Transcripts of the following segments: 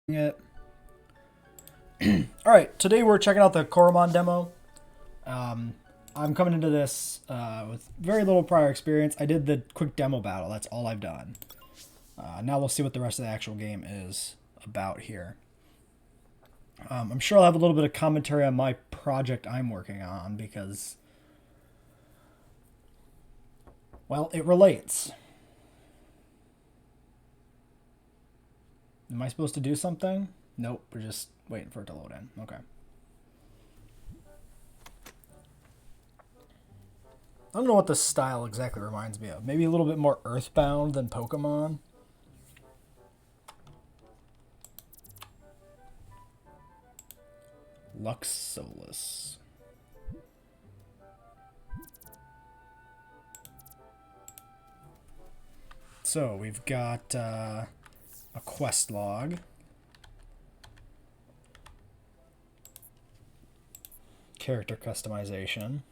It. All right, today we're checking out the Coromon demo. I'm coming into this with very little prior experience. I did the quick demo battle. That's all I've done. Now we'll see what the rest of the actual game is about here. I'm sure I'll have a little bit of commentary on my project I'm working on because, well, it relates. Am I supposed to do something? Nope, we're just waiting for it to load in. Okay. I don't know what the style exactly reminds me of. Maybe a little bit more Earthbound than Pokemon. Lux Solus. So we've got a quest log. Character customization.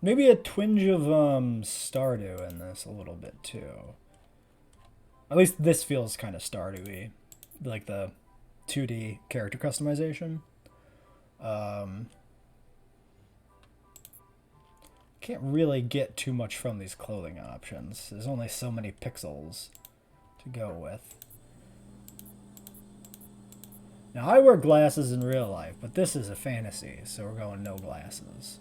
Maybe a twinge of Stardew in this a little bit too. At least this feels kind of Stardew-y. Like the 2D character customization. Can't really get too much from these clothing options. There's only so many pixels to go with. Now, I wear glasses in real life, but this is a fantasy, so we're going no glasses.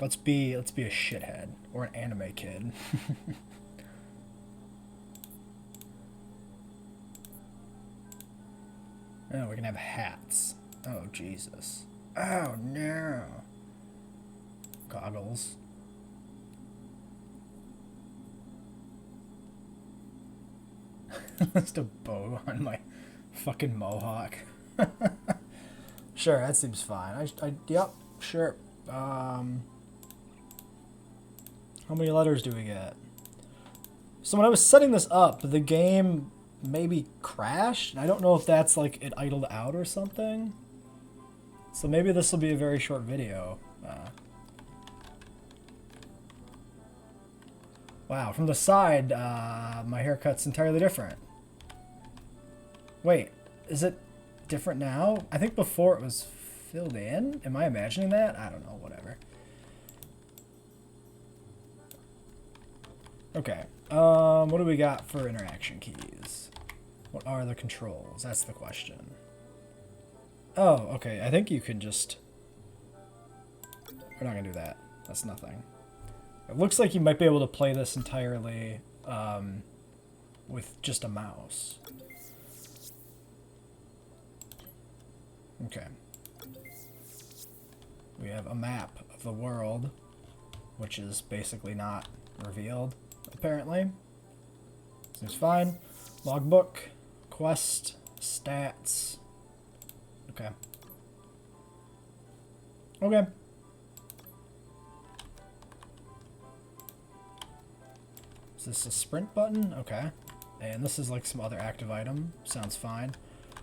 Let's be a shithead or an anime kid. Oh, we can have hats. Oh, Jesus. Oh, no. Goggles. Just a bow on my fucking mohawk. Sure, that seems fine. Yep, sure. How many letters do we get? So when I was setting this up, the game maybe crashed. I don't know if that's like it idled out or something. So maybe this will be a very short video. Wow, from the side, my haircut's entirely different. Wait, is it different now? I think before it was filled in. Am I imagining that? I don't know, whatever. Okay, what do we got for interaction keys? What are the controls? That's the question. Oh, okay, I think you can just... We're not gonna do that. That's nothing. It looks like you might be able to play this entirely with just a mouse. Okay. We have a map of the world, which is basically not revealed, apparently. Seems fine. Logbook, quest, stats. Okay. Okay. Is this a sprint button? Okay. And this is like some other active item. Sounds fine.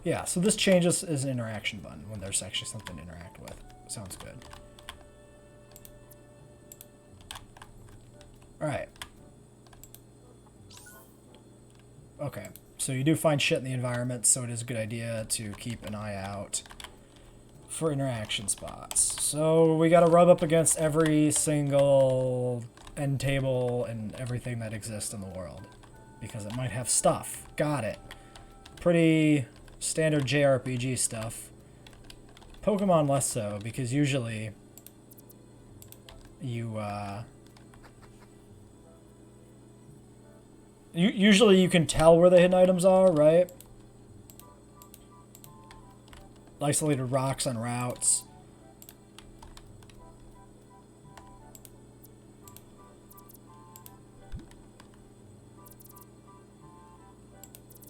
Yeah, so this changes as an interaction button when there's actually something to interact with. Sounds good. Alright. Okay, so you do find shit in the environment, so it is a good idea to keep an eye out for interaction spots. So we gotta rub up against every single end table and everything that exists in the world. Because it might have stuff. Got it. Pretty standard JRPG stuff. Pokemon less so, because usually usually you can tell where the hidden items are, right? Isolated rocks on routes.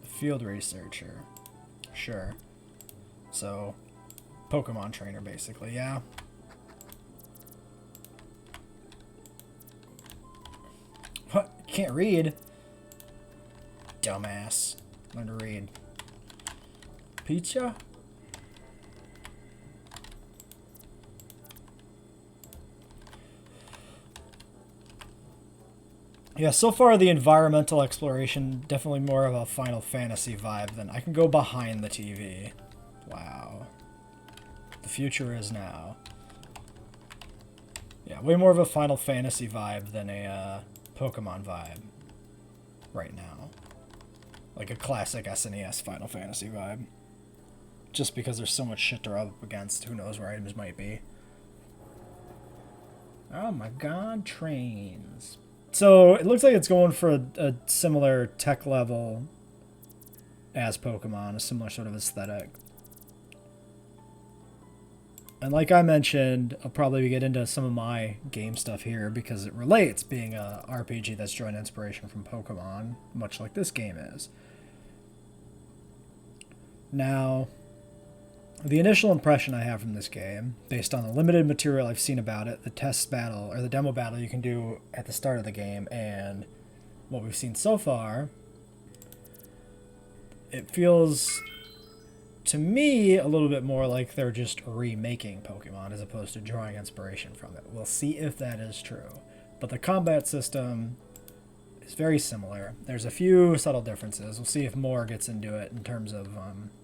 Field researcher. Sure. So, Pokemon trainer, basically, yeah. What? You can't read? Dumbass. Learn to read. Pizza? Yeah, so far the environmental exploration, definitely more of a Final Fantasy vibe than I can go behind the TV. Wow. The future is now. Yeah, way more of a Final Fantasy vibe than a Pokemon vibe right now. Like a classic SNES Final Fantasy vibe. Just because there's so much shit to rub up against, who knows where items might be. Oh my god, trains. So it looks like it's going for a similar tech level as Pokemon, a similar sort of aesthetic. And like I mentioned, I'll probably get into some of my game stuff here because it relates, being a RPG that's drawing inspiration from Pokemon, much like this game is. Now, the initial impression I have from this game, based on the limited material I've seen about it, the test battle, or the demo battle you can do at the start of the game, and what we've seen so far, it feels to me a little bit more like they're just remaking Pokemon as opposed to drawing inspiration from it. We'll see if that is true. But the combat system is very similar. There's a few subtle differences. We'll see if more gets into it in terms of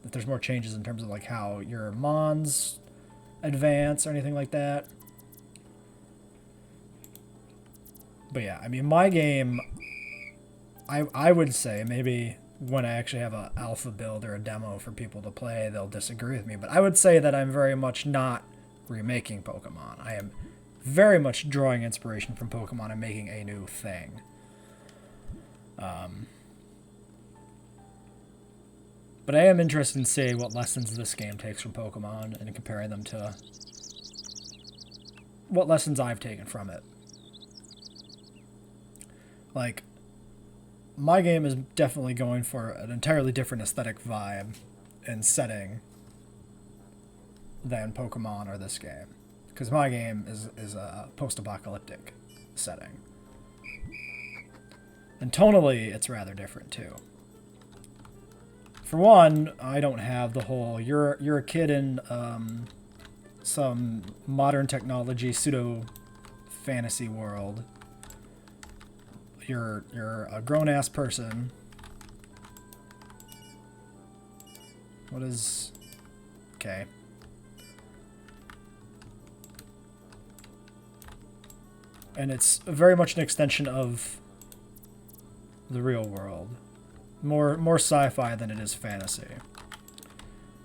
if there's more changes in terms of like how your Mons advance or anything like that. But yeah, I mean, my game, I would say maybe when I actually have an alpha build or a demo for people to play, they'll disagree with me. But I would say that I'm very much not remaking Pokemon. I am very much drawing inspiration from Pokemon and making a new thing. But I am interested in seeing what lessons this game takes from Pokemon and comparing them to what lessons I've taken from it. Like, my game is definitely going for an entirely different aesthetic vibe and setting than Pokemon or this game. Because my game is a post-apocalyptic setting. And tonally, it's rather different, too. For one, I don't have the whole, you're a kid in some modern technology pseudo-fantasy world. You're a grown-ass person. What is... Okay. And it's very much an extension of the real world. More sci-fi than it is fantasy.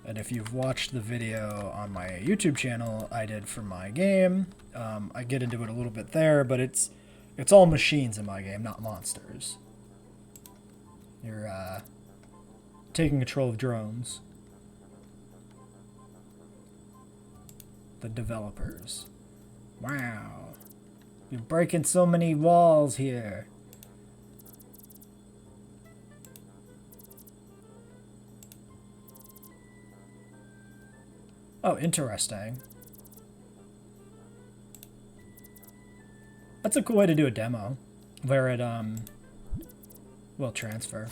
And if you've watched the video on my YouTube channel I did for my game, I get into it a little bit there, but it's all machines in my game, not monsters. You're taking control of drones. The developers. Wow. You're breaking so many walls here. Oh, interesting. That's a cool way to do a demo, where it, will transfer.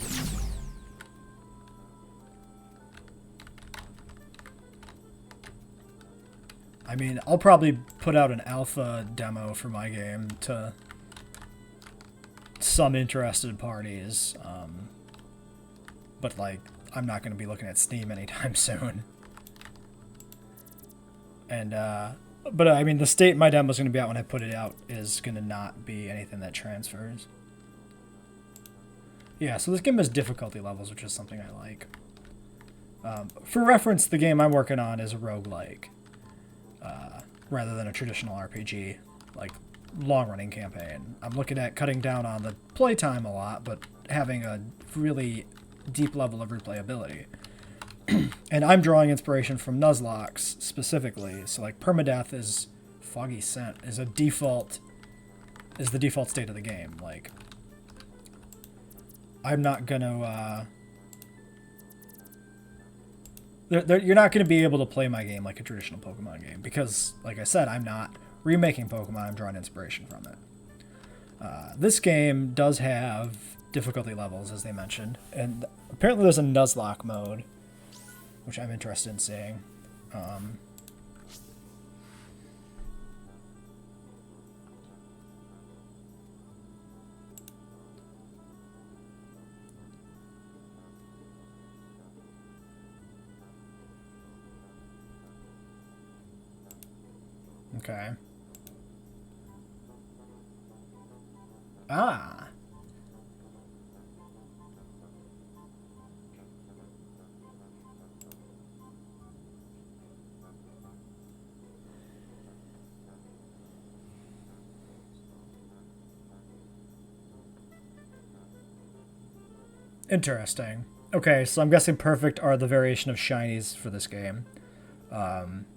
I mean, I'll probably put out an alpha demo for my game to some interested parties, but, like, I'm not going to be looking at Steam anytime soon. And, but I mean, the state my demo is going to be out when I put it out is going to not be anything that transfers. Yeah, so this game has difficulty levels, which is something I like. For reference, the game I'm working on is a roguelike, rather than a traditional RPG, like long-running campaign. I'm looking at cutting down on the playtime a lot, but having a really deep level of replayability. And I'm drawing inspiration from Nuzlocke specifically. So like permadeath is Foggy Scent is the default state of the game. Like I'm not gonna you're not gonna be able to play my game like a traditional Pokemon game because, like I said, I'm not remaking Pokemon. I'm drawing inspiration from it. This game does have difficulty levels, as they mentioned, and apparently there's a Nuzlocke mode, which I'm interested in seeing. Okay. Ah. Interesting. Okay, so I'm guessing perfect are the variation of shinies for this game. Um,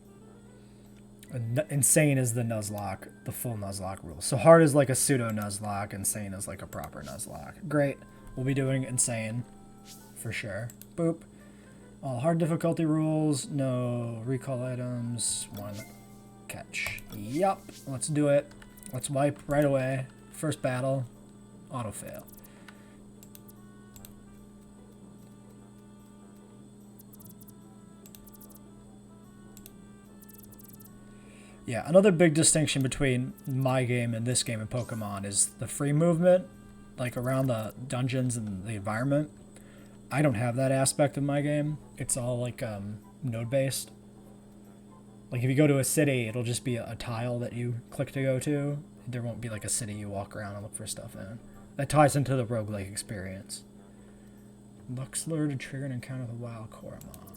insane is the Nuzlocke, the full Nuzlocke rule. So hard is like a pseudo Nuzlocke, insane is like a proper Nuzlocke. Great. We'll be doing insane for sure. Boop. All hard difficulty rules, no recall items, one catch. Yup, let's do it. Let's wipe right away. First battle, auto fail. Yeah, another big distinction between my game and this game in Pokemon is the free movement, like around the dungeons and the environment. I don't have that aspect of my game. It's all like node based. Like if you go to a city, it'll just be a tile that you click to go to. There won't be like a city you walk around and look for stuff in. That ties into the roguelike experience. Luxlure to trigger an encounter with a wild Coromon.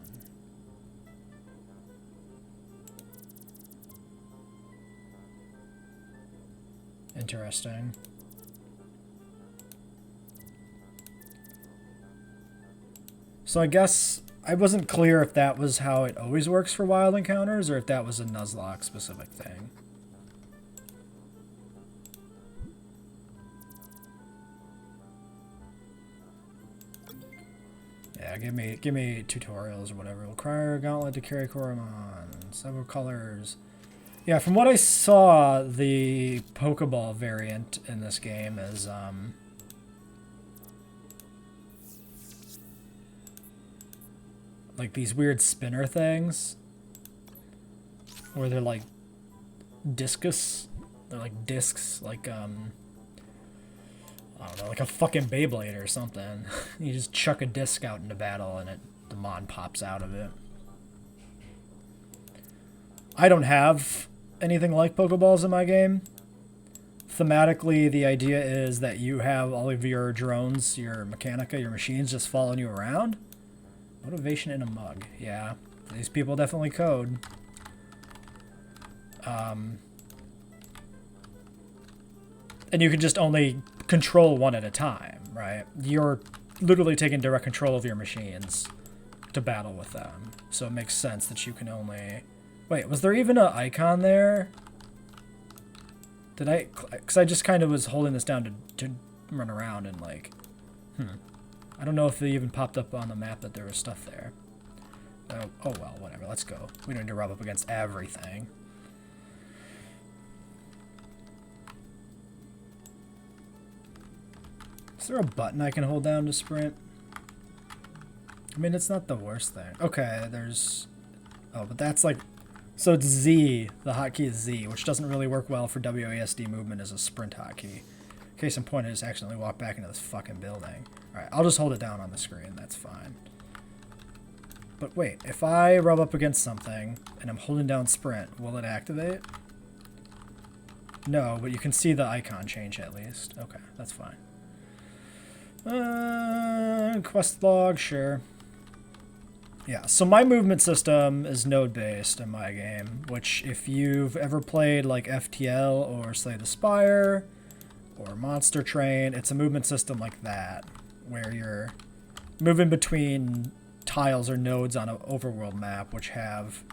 Interesting. So I guess I wasn't clear if that was how it always works for wild encounters or if that was a Nuzlocke specific thing. Yeah, give me tutorials or whatever. Require a gauntlet to carry Coromon. Several colors. Yeah, from what I saw, the Pokeball variant in this game is like these weird spinner things where they're like discus. They're like discs, like I don't know, like a fucking Beyblade or something. You just chuck a disc out into battle and the mon pops out of it. I don't have anything like Pokeballs in my game. Thematically, the idea is that you have all of your drones, your Mechanica, your machines just following you around. Motivation in a mug. Yeah, these people definitely code. And you can just only control one at a time, right? You're literally taking direct control of your machines to battle with them. So it makes sense that you can only... Wait, was there even an icon there? Did I... Because I just kind of was holding this down to run around and like... I don't know if it even popped up on the map that there was stuff there. Oh well, whatever. Let's go. We don't need to rub up against everything. Is there a button I can hold down to sprint? I mean, it's not the worst thing. Okay, there's... Oh, but that's like... So it's Z. The hotkey is Z, which doesn't really work well for WASD movement as a sprint hotkey. Case in point, I just accidentally walked back into this fucking building. Alright, I'll just hold it down on the screen. That's fine. But wait, if I rub up against something and I'm holding down sprint, will it activate? No, but you can see the icon change at least. Okay, that's fine. Quest log, sure. Yeah, so my movement system is node-based in my game, which if you've ever played like FTL or Slay the Spire or Monster Train, it's a movement system like that, where you're moving between tiles or nodes on an overworld map, which have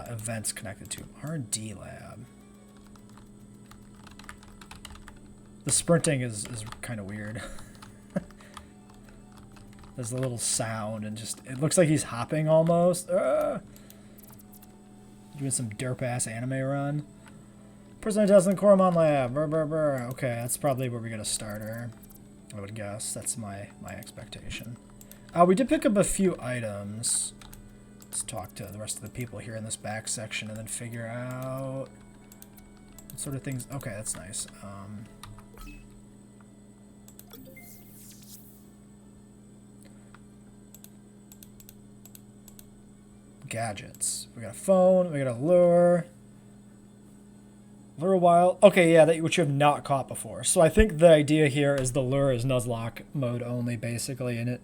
events connected to R&D lab. The sprinting is kind of weird. There's a little sound and just... It looks like he's hopping almost. Doing some derp-ass anime run. Prisoner test in Coromon lab. Brr, brr, brr. Okay, that's probably where we get a starter. I would guess. That's my expectation. We did pick up a few items. Let's talk to the rest of the people here in this back section and then figure out what sort of things... Okay, that's nice. Gadgets. We got a phone, we got a lure. Lure a wild. Okay, yeah, which you have not caught before. So I think the idea here is the lure is Nuzlocke mode only, basically, and it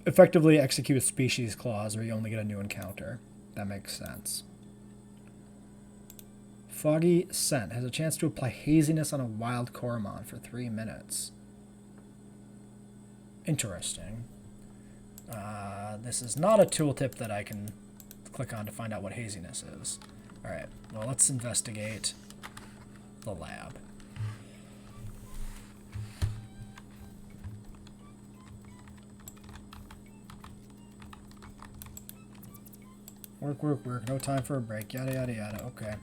effectively executes species clause where you only get a new encounter. That makes sense. Foggy Scent has a chance to apply haziness on a wild Coromon for 3 minutes. Interesting. This is not a tooltip that I can click on to find out what haziness is. Alright, well, let's investigate the lab. Work, work, work. No time for a break. Yada, yada, yada. Okay.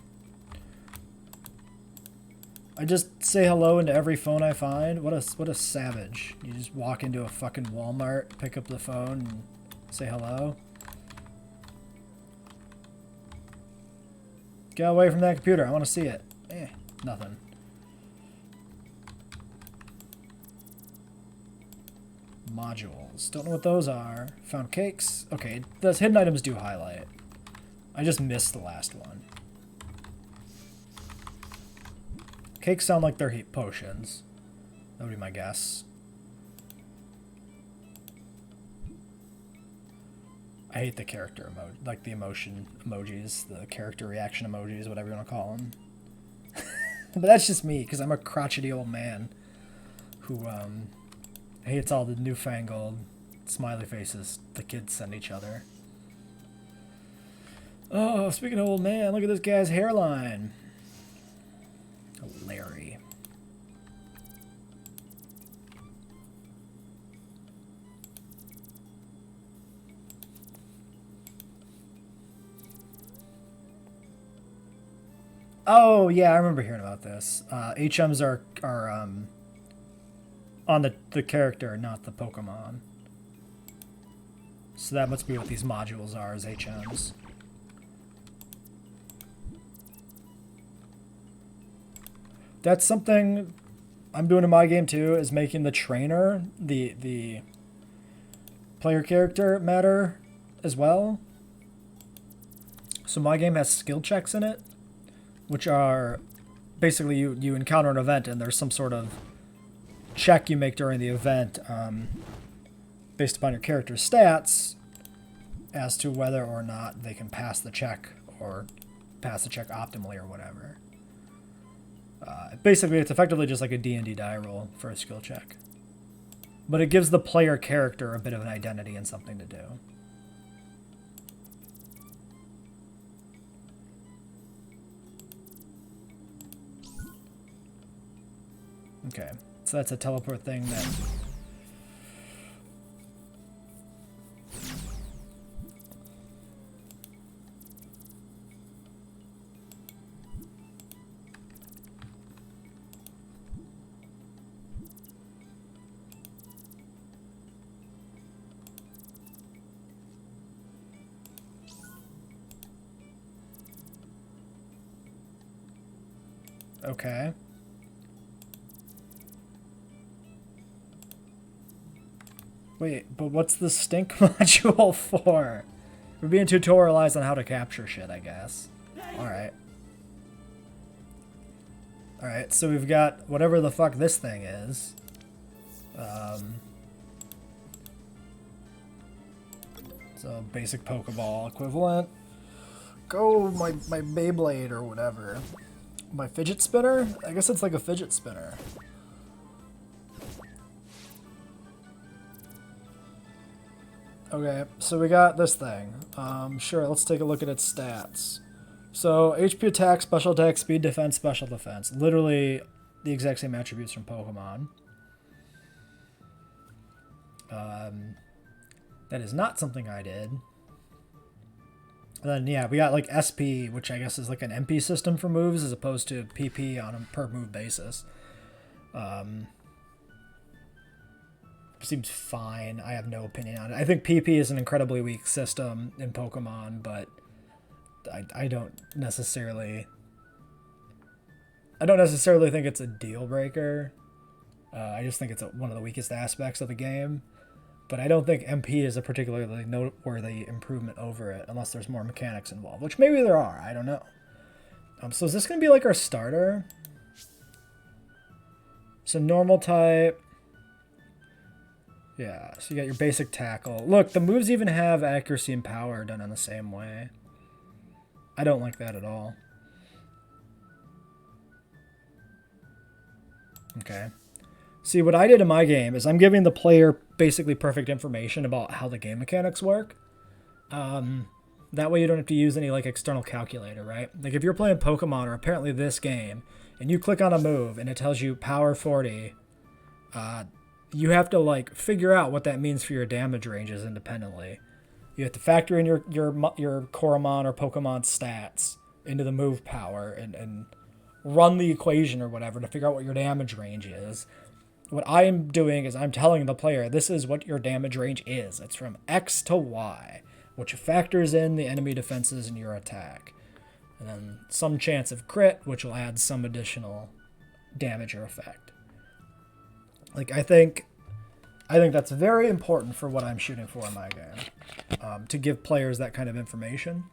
I just say hello into every phone I find. What a savage. You just walk into a fucking Walmart, pick up the phone, and say hello. Get away from that computer. I want to see it. Nothing. Modules. Don't know what those are. Found cakes. Okay, those hidden items do highlight. I just missed the last one. Cakes sound like they're heat potions. That would be my guess. I hate the character emoji, like the emotion emojis, the character reaction emojis, whatever you want to call them. But that's just me, because I'm a crotchety old man who hates all the newfangled smiley faces the kids send each other. Oh, speaking of old man, look at this guy's hairline. Larry. Oh yeah, I remember hearing about this. HMs are on the character, not the Pokemon. So that must be what these modules are, as HMs. That's something I'm doing in my game too, is making the trainer, the player character, matter as well. So my game has skill checks in it, which are basically you encounter an event and there's some sort of check you make during the event based upon your character's stats as to whether or not they can pass the check or pass the check optimally or whatever. Basically, it's effectively just like a D&D die roll for a skill check. But it gives the player character a bit of an identity and something to do. Okay, so that's a teleport thing that... Okay. Wait, but what's the stink module for? We're being tutorialized on how to capture shit, I guess. Alright. Alright, so we've got whatever the fuck this thing is. So basic Pokeball equivalent. Go, my Beyblade or whatever. My fidget spinner? I guess it's like a fidget spinner. Okay, so we got this thing. Sure, let's take a look at its stats. So, HP attack, special attack, speed defense, special defense. Literally the exact same attributes from Pokemon. That is not something I did. And then, yeah, we got like SP, which I guess is like an MP system for moves as opposed to PP on a per move basis. Seems fine. I have no opinion on it. I think PP is an incredibly weak system in Pokemon, but I don't necessarily think it's a deal breaker. I just think it's one of the weakest aspects of the game. But I don't think MP is a particularly noteworthy improvement over it, unless there's more mechanics involved, which maybe there are. I don't know. So is this going to be like our starter? So normal type. Yeah, so you got your basic tackle. Look, the moves even have accuracy and power done in the same way. I don't like that at all. Okay. See, what I did in my game is I'm giving the player basically perfect information about how the game mechanics work. That way you don't have to use any like external calculator, right? Like if you're playing Pokemon or apparently this game, and you click on a move and it tells you power 40, you have to like figure out what that means for your damage ranges independently. You have to factor in your Coromon or Pokemon stats into the move power and run the equation or whatever to figure out what your damage range is. What I am doing is I'm telling the player this is what your damage range is. It's from X to Y, which factors in the enemy defenses and your attack. And then some chance of crit, which will add some additional damage or effect. Like, I think that's very important for what I'm shooting for in my game. To give players that kind of information.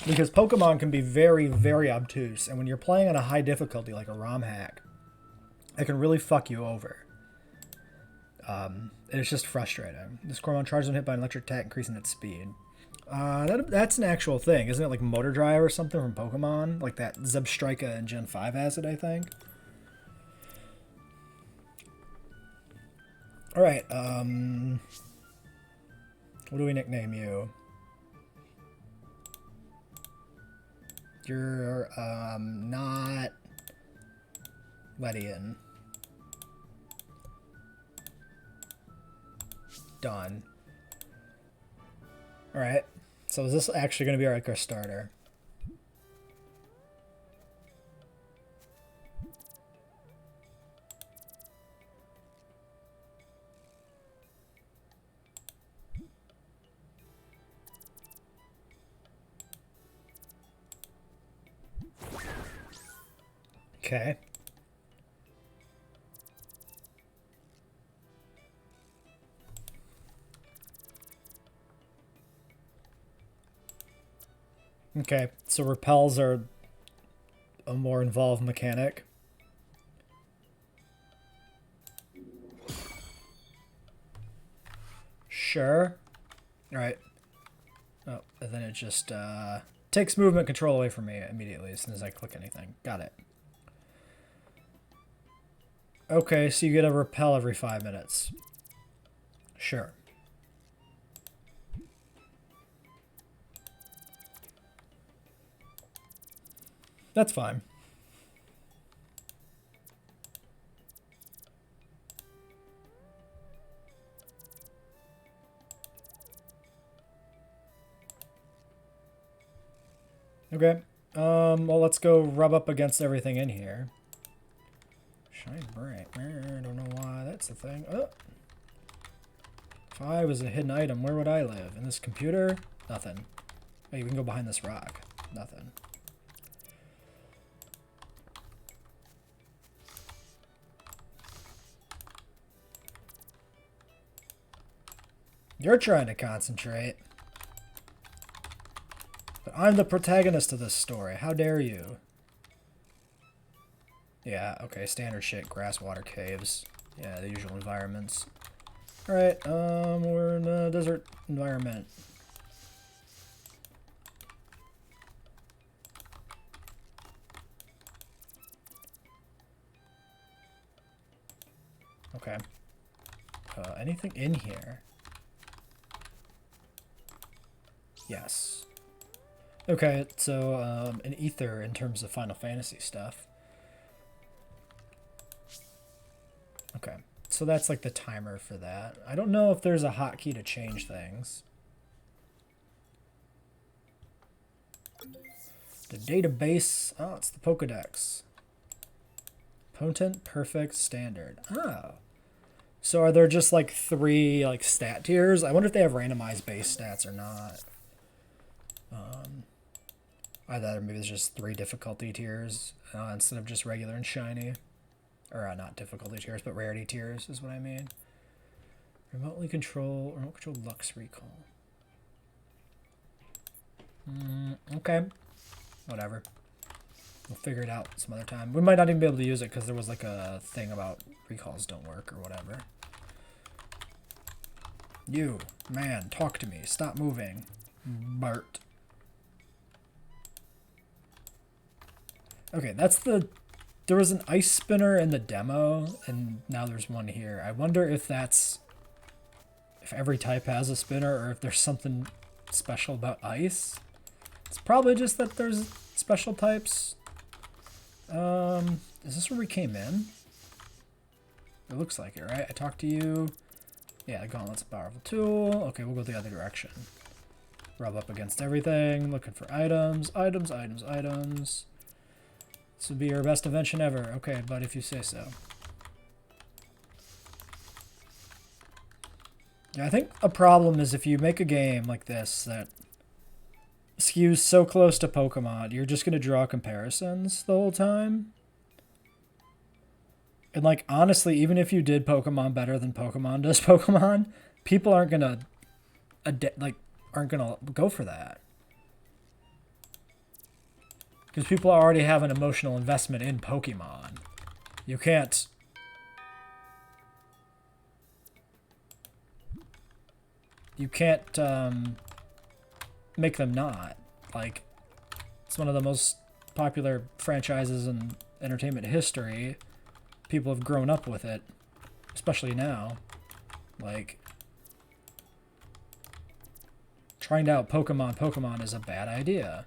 Because Pokemon can be very, very obtuse. And when you're playing on a high difficulty, like a ROM hack, it can really fuck you over. And it's just frustrating. This Coromon charges when hit by an electric attack, increasing its speed. That's an actual thing. Isn't it like Motor Drive or something from Pokemon? Like that Zebstrika in Gen 5 has it, I think. Alright, what do we nickname you? You're, not Ledian. Done. Alright, so is this actually going to be our starter? Okay. Okay, so repels are a more involved mechanic. Sure. Alright. Oh, and then it just takes movement control away from me immediately as soon as I click anything. Got it. Okay, so you get a repel every 5 minutes. Sure. That's fine. Okay. Well, let's go rub up against everything in here. Shine bright. I don't know why that's the thing. Oh. If I was a hidden item, where would I live? In this computer? Nothing. Oh, you can go behind this rock. Nothing. You're trying to concentrate. But I'm the protagonist of this story. How dare you? Yeah, okay, standard shit. Grass, water, caves. Yeah, the usual environments. Alright, we're in a desert environment. Okay. Anything in here? Yes. Okay, so, an ether in terms of Final Fantasy stuff. Okay, so that's like the timer for that. I don't know if there's a hotkey to change things. The database, oh, it's the Pokedex. Potent, perfect, standard. Oh. So are there just like 3 like stat tiers? I wonder if they have randomized base stats or not. Either maybe there's just 3 difficulty tiers instead of just regular and shiny. Or not difficulty tiers, but rarity tiers is what I mean. Remote control Lux Recall. Okay. Whatever. We'll figure it out some other time. We might not even be able to use it because there was like a thing about recalls don't work or whatever. You, man, talk to me. Stop moving. Bart. Okay, that's the... There was an ice spinner in the demo, and now there's one here. I wonder if that's... If every type has a spinner, or if there's something special about ice. It's probably just that there's special types. Is this where we came in? It looks like it, right? I talked to you. Yeah, the gauntlet's a powerful tool. Okay, we'll go the other direction. Rub up against everything, looking for items, items, items, items. This would be your best invention ever. Okay, but if you say so. Yeah, I think a problem is if you make a game like this that skews so close to Pokemon, you're just going to draw comparisons the whole time. And, like, honestly, even if you did Pokemon better than Pokemon does Pokemon, people aren't going to, aren't going to go for that. Because people already have an emotional investment in Pokemon. You can't... You can't, make them not. Like, it's one of the most popular franchises in entertainment history. People have grown up with it, especially now. Like, trying to out Pokemon is a bad idea.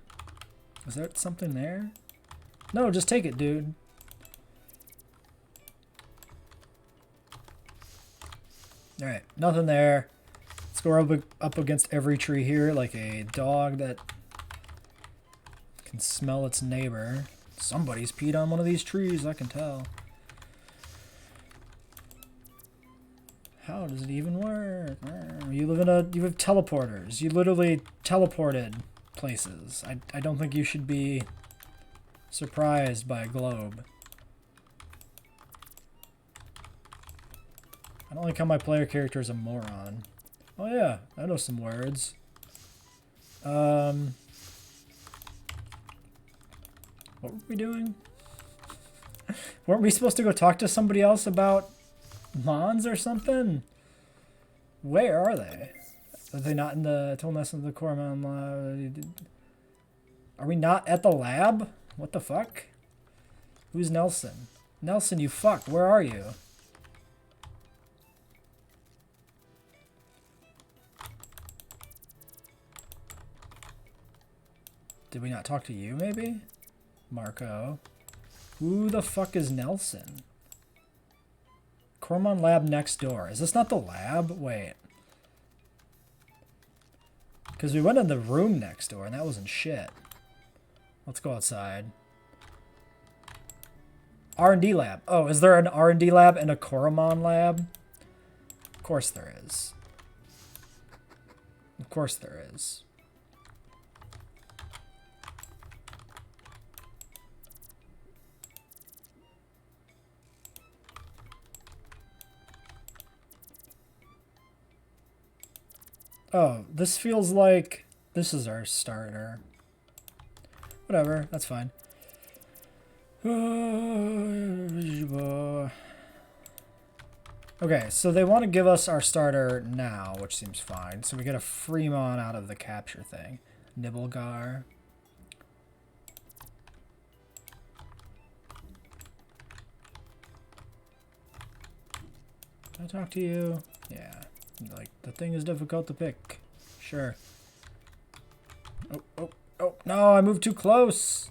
Is there something there? No, just take it, dude. Alright, nothing there. Let's go up against every tree here like a dog that can smell its neighbor. Somebody's peed on one of these trees, I can tell. How does it even work? You have teleporters. You literally teleported places. I don't think you should be surprised by a globe. I don't like how my player character is a moron. Oh yeah, I know some words. What were we doing? Weren't we supposed to go talk to somebody else about Mons or something? Where are they? Are they not in the tool nest of the Coromon lab? Are we not at the lab? What the fuck? Who's Nelson? Nelson, you fuck, where are you? Did we not talk to you, maybe? Marco. Who the fuck is Nelson? Coromon lab next door. Is this not the lab? Wait. Because we went in the room next door, and that wasn't shit. Let's go outside. R&D lab. Oh, is there an R&D lab and a Coromon lab? Of course there is. Of course there is. Oh, this feels like this is our starter. Whatever, that's fine. Okay, so they want to give us our starter now, which seems fine. So we get a Fremon out of the capture thing. Nibblegar. Can I talk to you? Yeah. Like, the thing is difficult to pick. Sure. Oh, oh, oh, no, I moved too close.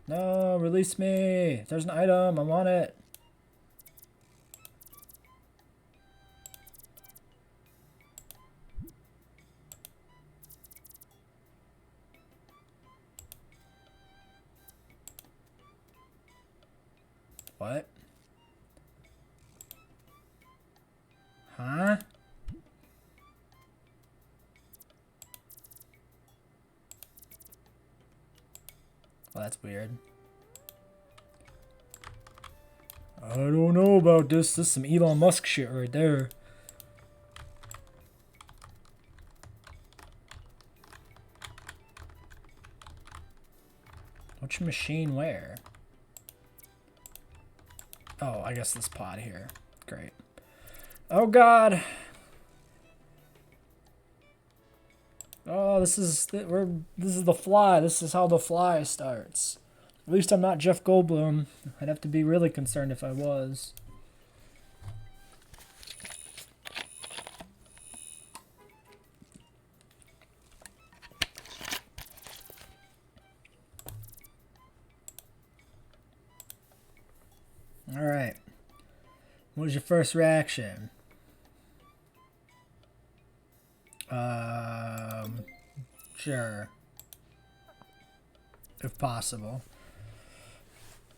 No, release me. If there's an item, I want it. What? Huh? Well, that's weird. I don't know about this. This is some Elon Musk shit right there. Which machine where? Oh, I guess this pod here. Great. Oh god. Oh, this is the fly. This is how the fly starts. At least I'm not Jeff Goldblum. I'd have to be really concerned if I was. All right. What was your first reaction? Sure. If possible.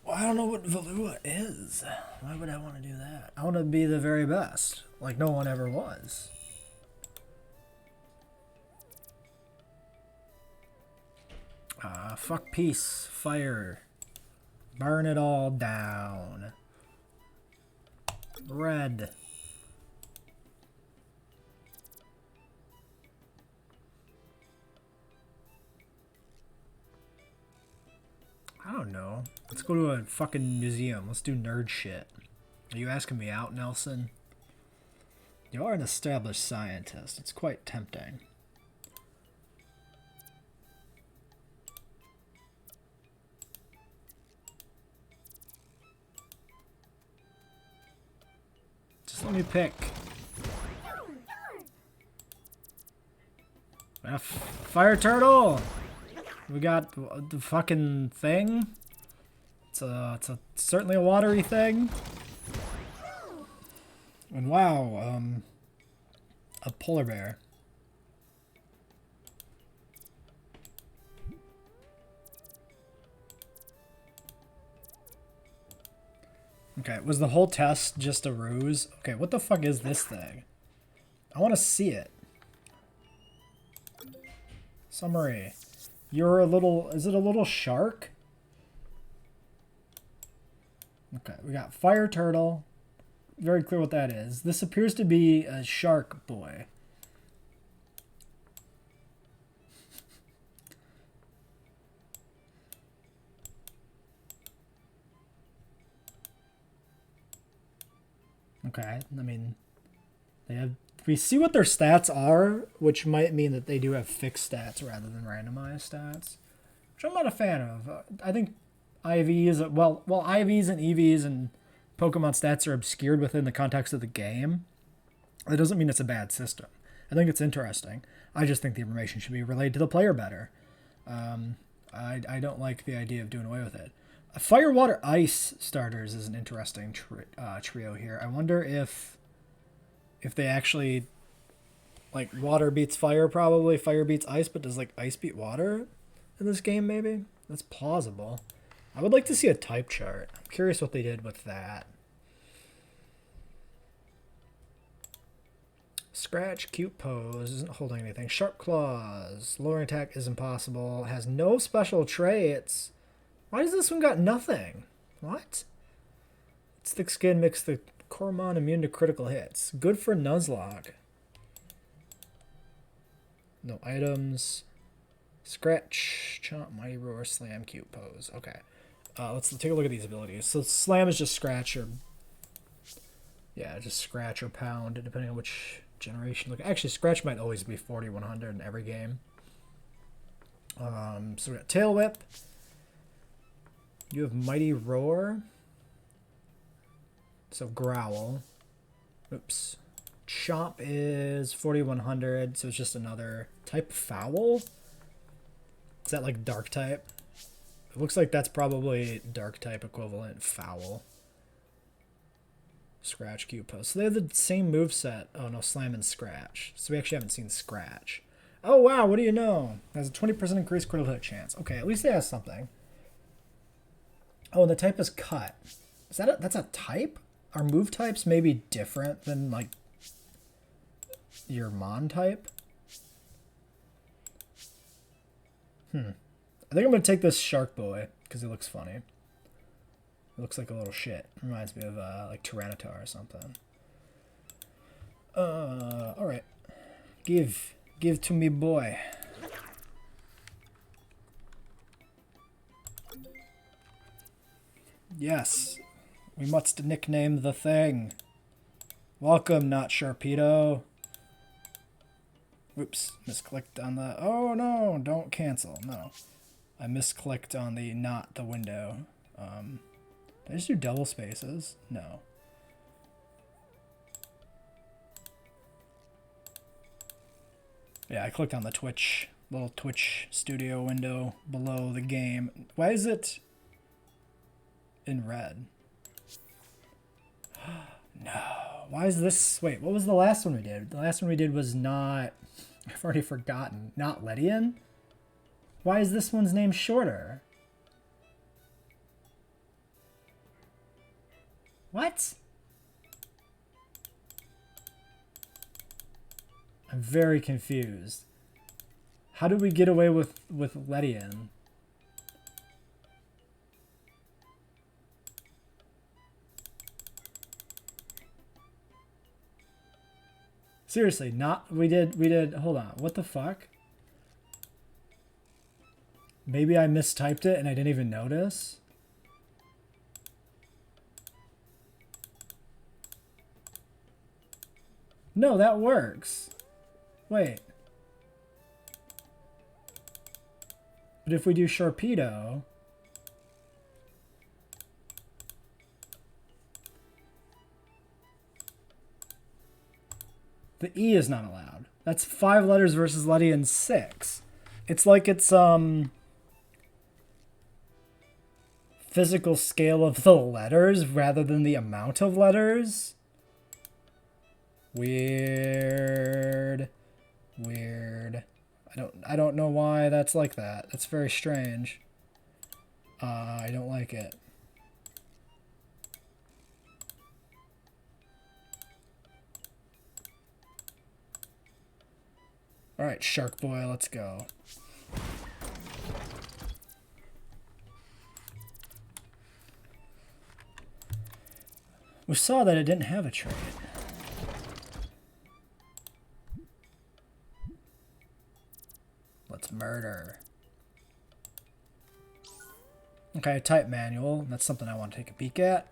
Well, I don't know what Valua is. Why would I want to do that? I want to be the very best. Like no one ever was. Fuck peace. Fire. Burn it all down. Red. I don't know. Let's go to a fucking museum. Let's do nerd shit. Are you asking me out, Nelson? You are an established scientist. It's quite tempting. Just let me pick. Fire turtle! We got the fucking thing. It's certainly a watery thing. And wow, a polar bear. Okay, was the whole test just a ruse? Okay, what the fuck is this thing? I want to see it. Summary. You're a little... Is it a little shark? Okay, we got fire turtle. Very clear what that is. This appears to be a shark boy. Okay, I mean... They have... We see what their stats are, which might mean that they do have fixed stats rather than randomized stats, which I'm not a fan of. I think IVs, well, IVs and EVs and Pokemon stats are obscured within the context of the game. That doesn't mean it's a bad system. I think it's interesting. I just think the information should be relayed to the player better. I don't like the idea of doing away with it. Fire, Water, Ice starters is an interesting trio here. I wonder if they actually, like, water beats fire, probably. Fire beats ice, but does, like, ice beat water in this game, maybe? That's plausible. I would like to see a type chart. I'm curious what they did with that. Scratch, cute pose, isn't holding anything. Sharp claws, lowering attack is impossible. Has no special traits. Why does this one got nothing? What? It's thick skin, mixed the Coromon immune to critical hits. Good for Nuzlocke. No items. Scratch, chomp, mighty roar, slam, cute pose. Okay. Let's take a look at these abilities. So slam is just scratch or... Yeah, just scratch or pound, depending on which generation. Look, actually, scratch might always be 40-100 in every game. So we got tail whip. You have mighty roar. So growl. Oops. Chomp is 40-100, so it's just another type. Foul? Is that like dark type? It looks like that's probably dark type equivalent. Foul. Scratch, cute pose. So they have the same moveset. Oh no, slam and scratch. So we actually haven't seen scratch. Oh wow, what do you know? Has a 20% increased critical hit chance. Okay, at least it has something. Oh, and the type is cut. Is that that's a type? Are move types maybe different than, like, your Mon type? I think I'm going to take this Shark Boy, because it looks funny. It looks like a little shit. Reminds me of, like, Tyranitar or something. Alright. Give to me, boy. Yes, we must nickname the thing. Welcome, not Sharpedo. Oops, misclicked on the... Oh no, don't cancel, no. I misclicked on the not the window. Did I just do double spaces? No. Yeah, I clicked on the Twitch, little Twitch studio window below the game. Why is it in red? No. Why is this... Wait, what was the last one we did? The last one we did was not... I've already forgotten. Not Ledian? Why is this one's name shorter? What? I'm very confused. How did we get away with Ledian? Seriously, not we did hold on. What the fuck? Maybe I mistyped it and I didn't even notice. No, that works. Wait. But if we do Sharpedo, the E is not allowed. That's 5 letters versus Ledian 6. It's like it's physical scale of the letters rather than the amount of letters. Weird. Weird. I don't know why that's like that. That's very strange. I don't like it. Alright, Shark Boy, let's go. We saw that it didn't have a trait. Let's murder. Okay, type manual. That's something I want to take a peek at.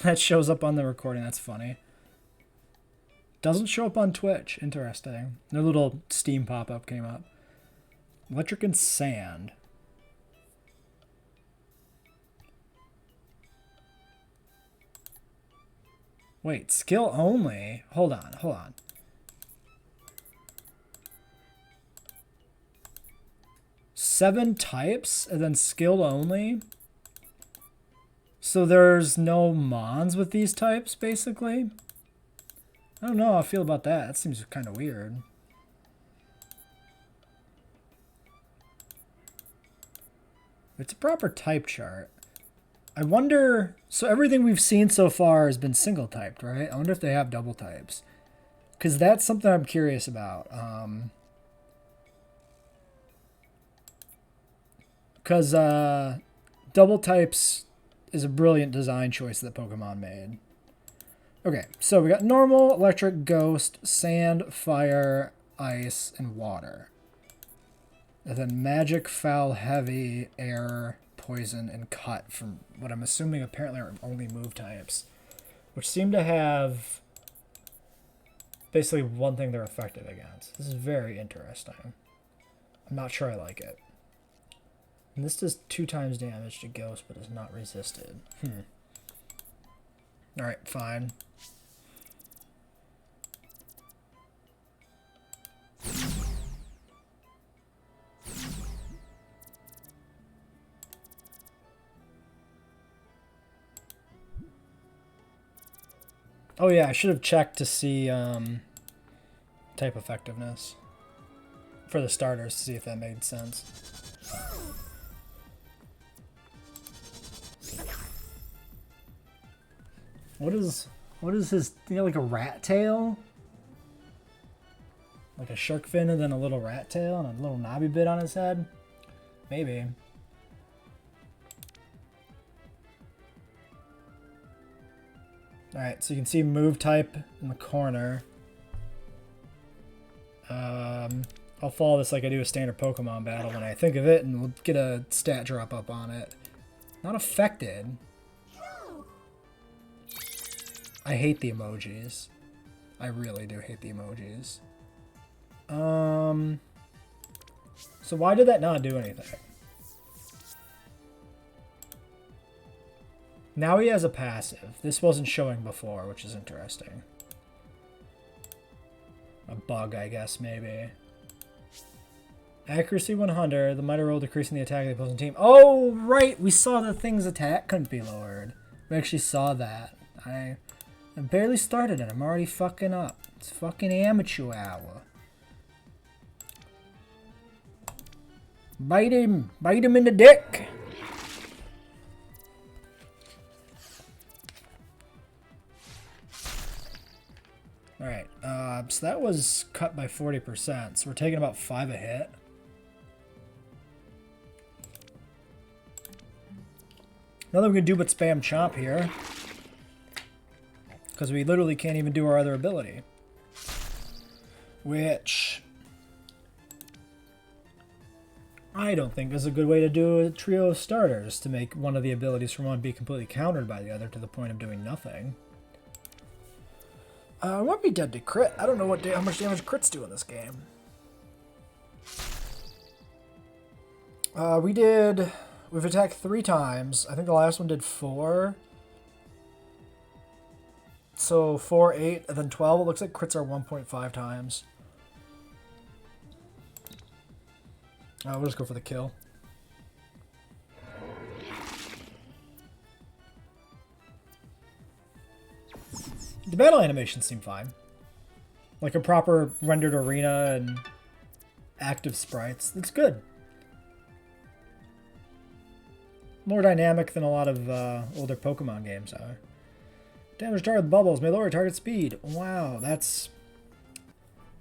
That shows up on the recording. That's funny. Doesn't show up on Twitch. Interesting. Their little Steam pop-up came up. Electric and sand. Wait, skill only? Hold on, hold on. Seven types and then skill only? So there's no mons with these types, basically? I don't know how I feel about that. That seems kind of weird. It's a proper type chart. I wonder... So everything we've seen so far has been single typed, right? I wonder if they have double types. Because that's something I'm curious about. Because double types is a brilliant design choice that Pokemon made. Okay, so we got normal, electric, ghost, sand, fire, ice, and water. And then magic, foul, heavy, air, poison, and cut from what I'm assuming apparently are only move types. Which seem to have basically one thing they're effective against. This is very interesting. I'm not sure I like it. And this does 2 times damage to ghost, but is not resisted. Alright, fine. Oh yeah, I should have checked to see type effectiveness for the starters to see if that made sense. What is his, you know, like a rat tail? Like a shark fin and then a little rat tail and a little knobby bit on his head? Maybe. Alright, so you can see move type in the corner. I'll follow this like I do a standard Pokemon battle when I think of it, and we'll get a stat drop up on it. Not affected. I hate the emojis. I really do hate the emojis. So why did that not do anything? Now he has a passive. This wasn't showing before, which is interesting. A bug, I guess, maybe. Accuracy 100. The mighty roll decreasing the attack of the opposing team. Oh, right! We saw the thing's attack couldn't be lowered. We actually saw that. I barely started it. I'm already fucking up. It's fucking amateur hour. Bite him! Bite him in the dick! Alright, so that was cut by 40%, so we're taking about 5 a hit. Nothing we can do but spam chomp here. Because we literally can't even do our other ability. Which I don't think is a good way to do a trio of starters, to make one of the abilities from one be completely countered by the other to the point of doing nothing. I won't be dead to crit. I don't know how much damage crits do in this game. We've attacked 3 times. I think the last one did 4. So 4, 8, and then 12. It looks like crits are 1.5 times. We'll just go for the kill. The battle animations seem fine. Like a proper rendered arena and active sprites. It's good. More dynamic than a lot of older Pokemon games are. Damage target bubbles may lower target speed. Wow, that's...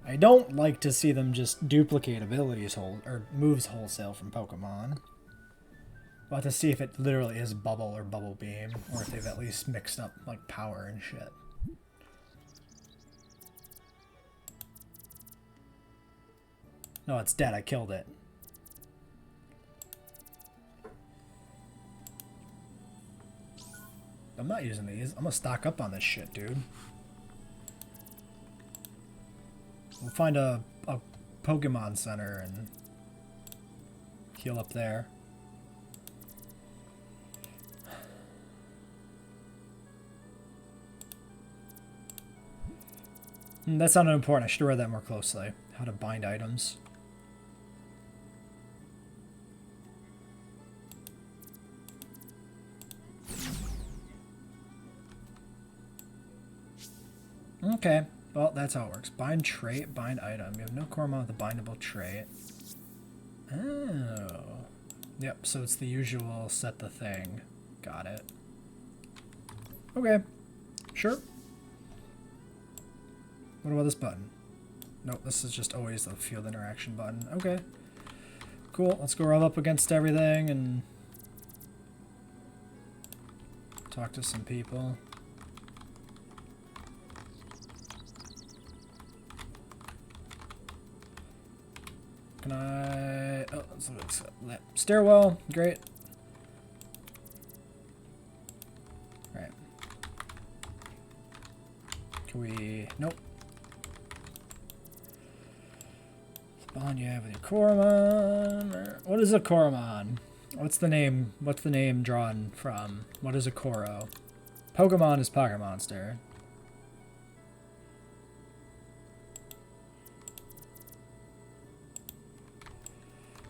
I don't like to see them just duplicate abilities or moves wholesale from Pokemon. We'll have to see if it literally is Bubble or Bubble Beam, or if they've at least mixed up like power and shit. No, it's dead. I killed it. I'm not using these. I'm gonna stock up on this shit, dude. We'll find a Pokemon Center and heal up there. That sounded important. I should have read that more closely. How to bind items. Okay, well, that's how it works. Bind trait, bind item. You have no Coromon with a bindable trait. Oh. Yep, so it's the usual set the thing. Got it. Okay. Sure. What about this button? Nope, this is just always the field interaction button. Okay. Cool, let's go rub up against everything and talk to some people. Can I... Oh, let's that stairwell. Great. Alright. Can we... Nope. Bond you have with your Coromon. What is a Coromon? What's the name drawn from? What is a Coro? Pokemon is Pocket Monster.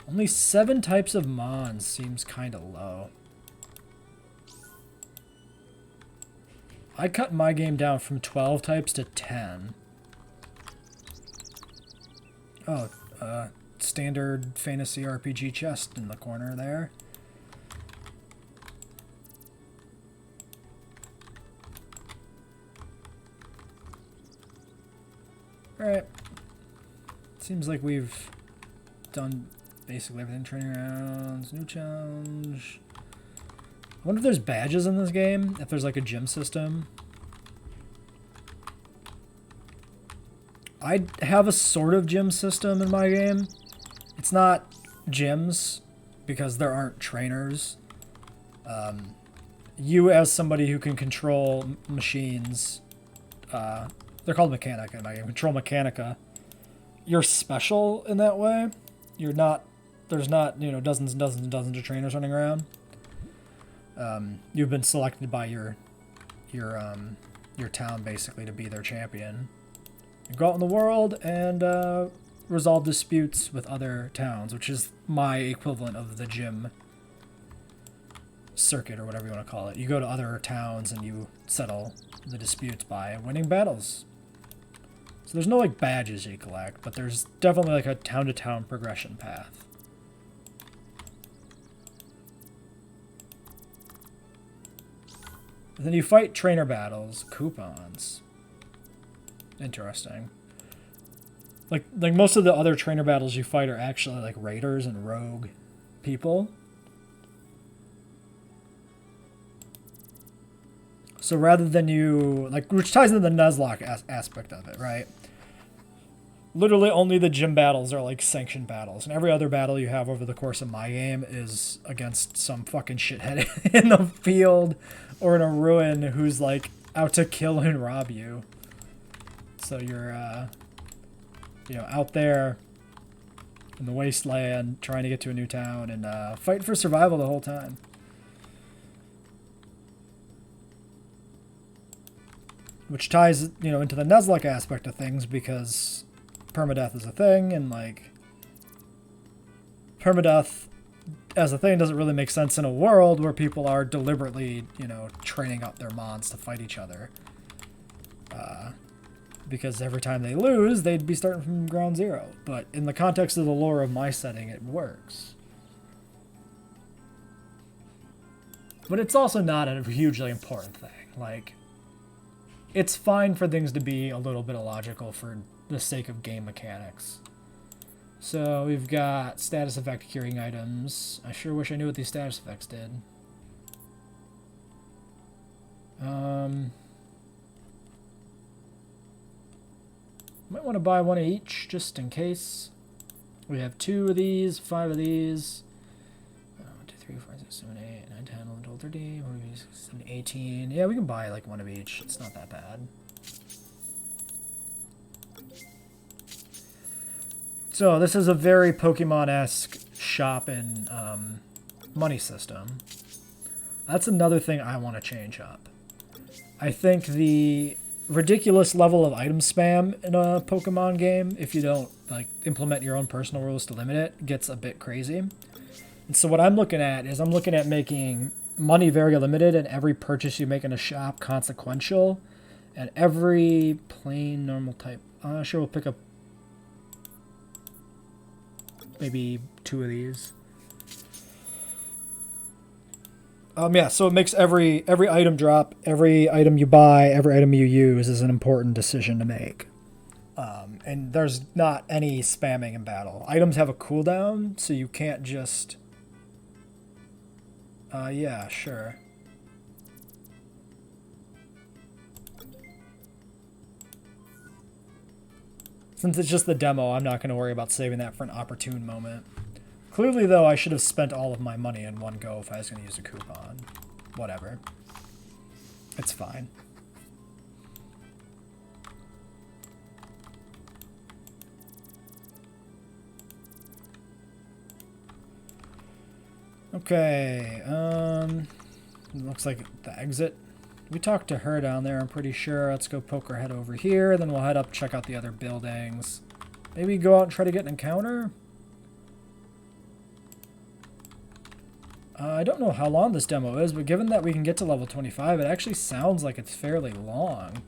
Only 7 types of Mons seems kind of low. I cut my game down from 12 types to 10. Oh, standard fantasy RPG chest in the corner there. Alright. Seems like we've done basically everything. Training rounds, new challenge. I wonder if there's badges in this game, if there's like a gym system. I have a sort of gym system in my game. It's not gyms because there aren't trainers. You as somebody who can control machines, they're called Mechanica in my game, control Mechanica, you're special in that way. You're not, there's not, you know, dozens and dozens and dozens of trainers running around. You've been selected by your town basically to be their champion. You go out in the world and resolve disputes with other towns, which is my equivalent of the gym circuit or whatever you want to call it. You go to other towns and you settle the disputes by winning battles. So there's no like badges you collect, but there's definitely like a town-to-town progression path. And then you fight trainer battles, coupons. Interesting. Like most of the other trainer battles you fight are actually like raiders and rogue people. So rather than you, like, which ties into the Nuzlocke aspect of it, right? Literally only the gym battles are like sanctioned battles, and every other battle you have over the course of my game is against some fucking shithead in the field or in a ruin who's like out to kill and rob you. So you're, you know, out there in the wasteland trying to get to a new town and fighting for survival the whole time. Which ties, you know, into the Nuzlocke aspect of things because permadeath is a thing, and like permadeath as a thing doesn't really make sense in a world where people are deliberately, you know, training up their mons to fight each other. Because every time they lose, they'd be starting from ground zero. But in the context of the lore of my setting, it works. But it's also not a hugely important thing. Like, it's fine for things to be a little bit illogical for the sake of game mechanics. So we've got status effect curing items. I sure wish I knew what these status effects did. Might want to buy one of each just in case. We have 2 of these, 5 of these. 1, 2, 3, 4, 5, 6, 7, 8, 9, 10, 11, 12, 13, 14, 18. Yeah, we can buy like one of each. It's not that bad. So this is a very Pokemon-esque shop and money system. That's another thing I want to change up. I think the ridiculous level of item spam in a Pokemon game, if you don't like implement your own personal rules to limit it, gets a bit crazy. And so what I'm looking at is I'm looking at making money very limited and every purchase you make in a shop consequential, and every plain normal type. Sure, we'll pick up maybe 2 of these. Yeah, so it makes every item drop, every item you buy, every item you use is an important decision to make. And there's not any spamming in battle. Items have a cooldown, so you can't just... yeah, sure. Since it's just the demo, I'm not going to worry about saving that for an opportune moment. Clearly, though, I should have spent all of my money in one go if I was going to use a coupon. Whatever. It's fine. Okay, looks like the exit. We talked to her down there, I'm pretty sure. Let's go poke our head over here, then we'll head up, check out the other buildings. Maybe go out and try to get an encounter? I don't know how long this demo is, but given that we can get to level 25, it actually sounds like it's fairly long.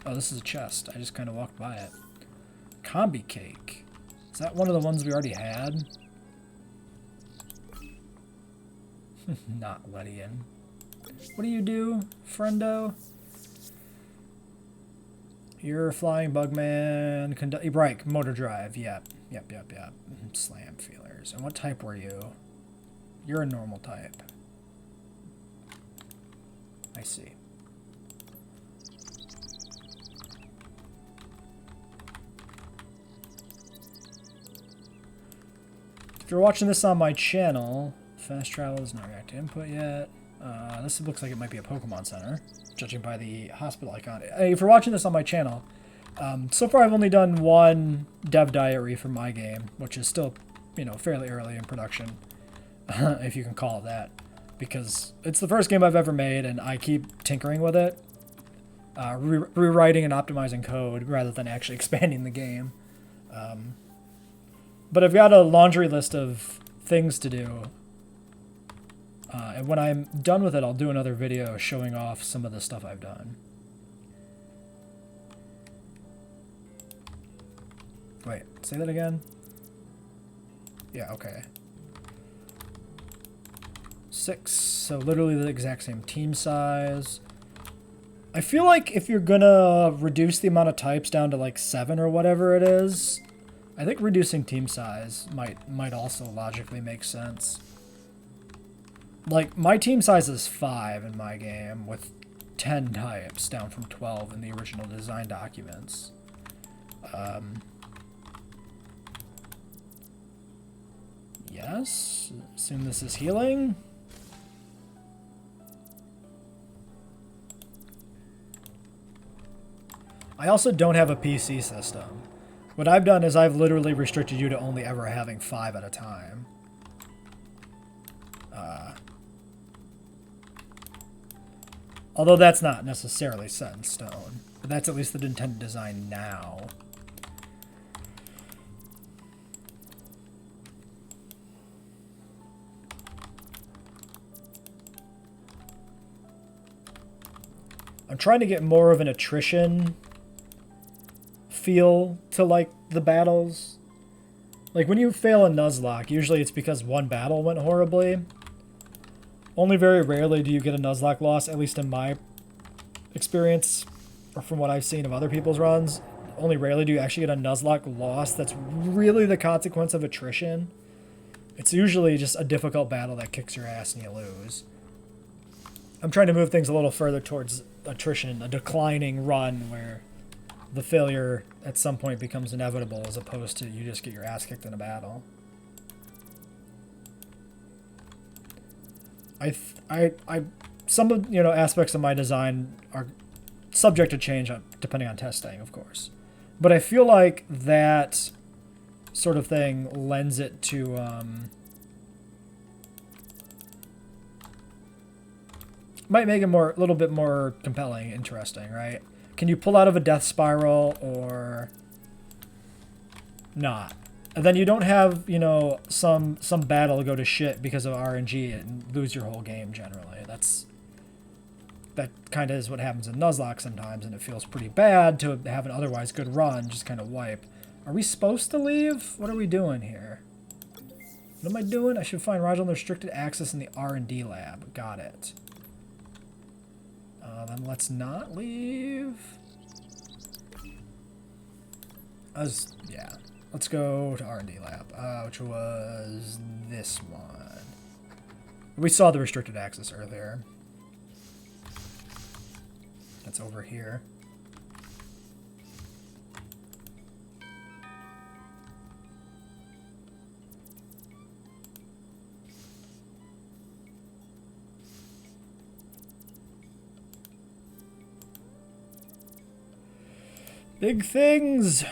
Oh, this is a chest. I just kind of walked by it. Combi cake. Is that one of the ones we already had? Not Lettian. What do you do, friendo? You're a flying bugman. Right, motor drive. Yep. Slam feelers. And what type were you? You're a normal type. I see. If you're watching this on my channel, fast travel is not react to input yet. This looks like it might be a Pokemon Center, judging by the hospital icon. If you're watching this on my channel, so far I've only done one dev diary for my game, which is still, you know, fairly early in production, if you can call it that, because it's the first game I've ever made, and I keep tinkering with it, rewriting and optimizing code rather than actually expanding the game. But I've got a laundry list of things to do. And when I'm done with it, I'll do another video showing off some of the stuff I've done. Wait, say that again? Yeah, okay. 6, so literally the exact same team size. I feel like if you're gonna reduce the amount of types down to like 7 or whatever it is, I think reducing team size might also logically make sense. Like, my team size is 5 in my game, with 10 types, down from 12 in the original design documents. Yes, assume this is healing. I also don't have a PC system. What I've done is I've literally restricted you to only ever having 5 at a time. Although that's not necessarily set in stone. But that's at least the intended design now. I'm trying to get more of an attrition feel to, like, the battles. Like, when you fail a Nuzlocke, usually it's because one battle went horribly. Only very rarely do you get a Nuzlocke loss, at least in my experience, or from what I've seen of other people's runs. Only rarely do you actually get a Nuzlocke loss that's really the consequence of attrition. It's usually just a difficult battle that kicks your ass and you lose. I'm trying to move things a little further towards attrition, a declining run where the failure at some point becomes inevitable, as opposed to you just get your ass kicked in a battle. Some of, you know, aspects of my design are subject to change depending on testing, of course. But I feel like that sort of thing lends it to might make it a little bit more compelling, interesting, right? Can you pull out of a death spiral or not? And then you don't have, you know, some battle go to shit because of RNG and lose your whole game generally. That kind of is what happens in Nuzlocke sometimes, and it feels pretty bad to have an otherwise good run just kind of wipe. Are we supposed to leave? What are we doing here? What am I doing? I should find Roger on the restricted access in the R&D lab. Got it. Then let's not leave. Yeah. Let's go to R&D lab, which was this one. We saw the restricted access earlier. That's over here. Big things.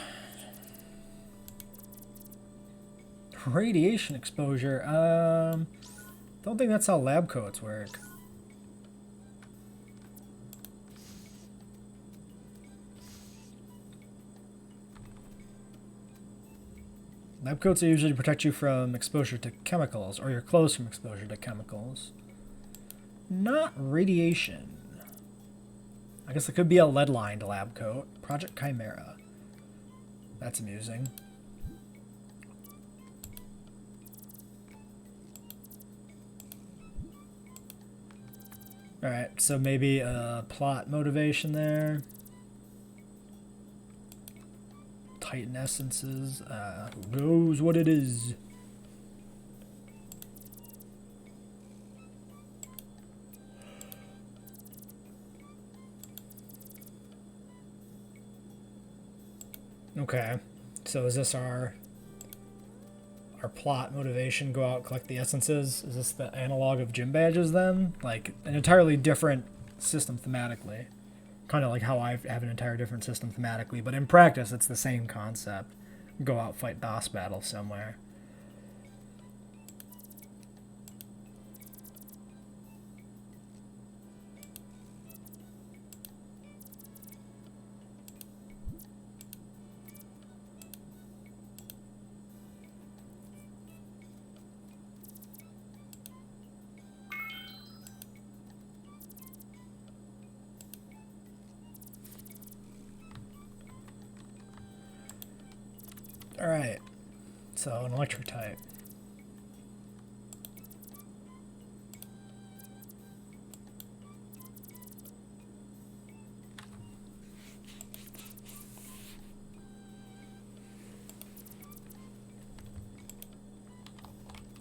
Radiation exposure. Don't think that's how lab coats work. Lab coats are usually to protect you from exposure to chemicals, or your clothes from exposure to chemicals. Not radiation. I guess it could be a lead-lined lab coat. Project Chimera. That's amusing. Alright, so maybe a plot motivation there. Titan essences. Who knows what it is? Okay, so is this our our plot motivation, go out, collect the essences. Is this the analog of gym badges then? Like an entirely different system thematically. Kind of like how I have an entire different system thematically, but in practice it's the same concept. Go out, fight boss battle somewhere. Alright, so an electric type.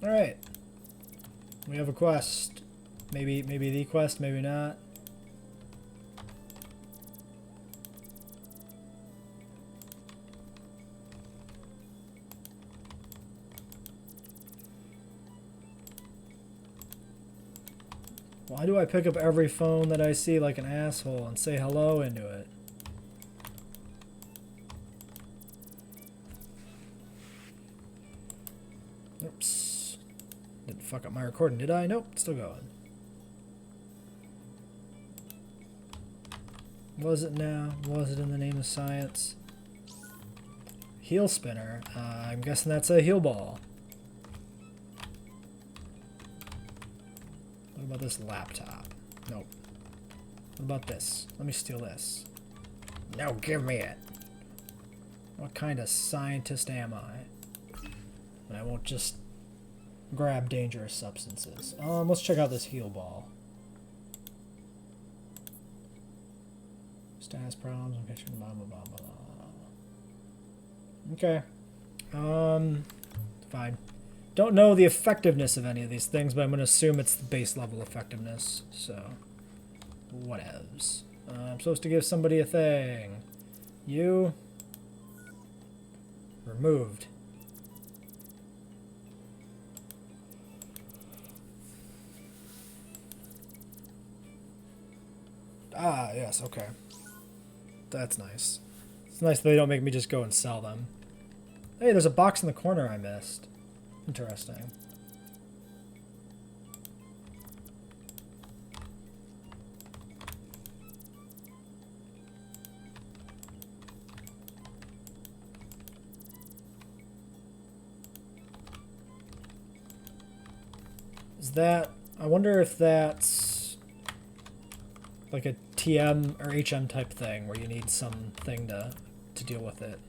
Alright, we have a quest. Maybe the quest, maybe not. Why do I pick up every phone that I see like an asshole and say hello into it? Oops. Didn't fuck up my recording, did I? Nope, still going. Was it now? Was it in the name of science? Heel spinner. I'm guessing that's a heel ball. What about this laptop? Nope. What about this? Let me steal this. No, give me it. What kind of scientist am I? And I won't just grab dangerous substances. Let's check out this heal ball. Status problems. Okay, blah blah blah blah. Okay. Fine. Don't know the effectiveness of any of these things, but I'm going to assume it's the base level effectiveness, so whatevs. I'm supposed to give somebody a thing. You removed. Ah, yes, okay. That's nice. It's nice that they don't make me just go and sell them. Hey, there's a box in the corner I missed. Interesting. Is that... I wonder if that's like a TM or HM type thing where you need something to deal with it.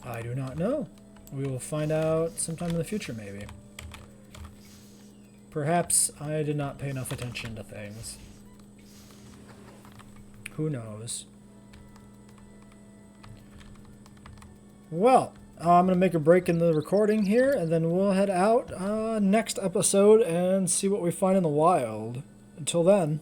I do not know. We will find out sometime in the future, maybe. Perhaps I did not pay enough attention to things. Who knows? Well, I'm going to make a break in the recording here, and then we'll head out next episode and see what we find in the wild. Until then.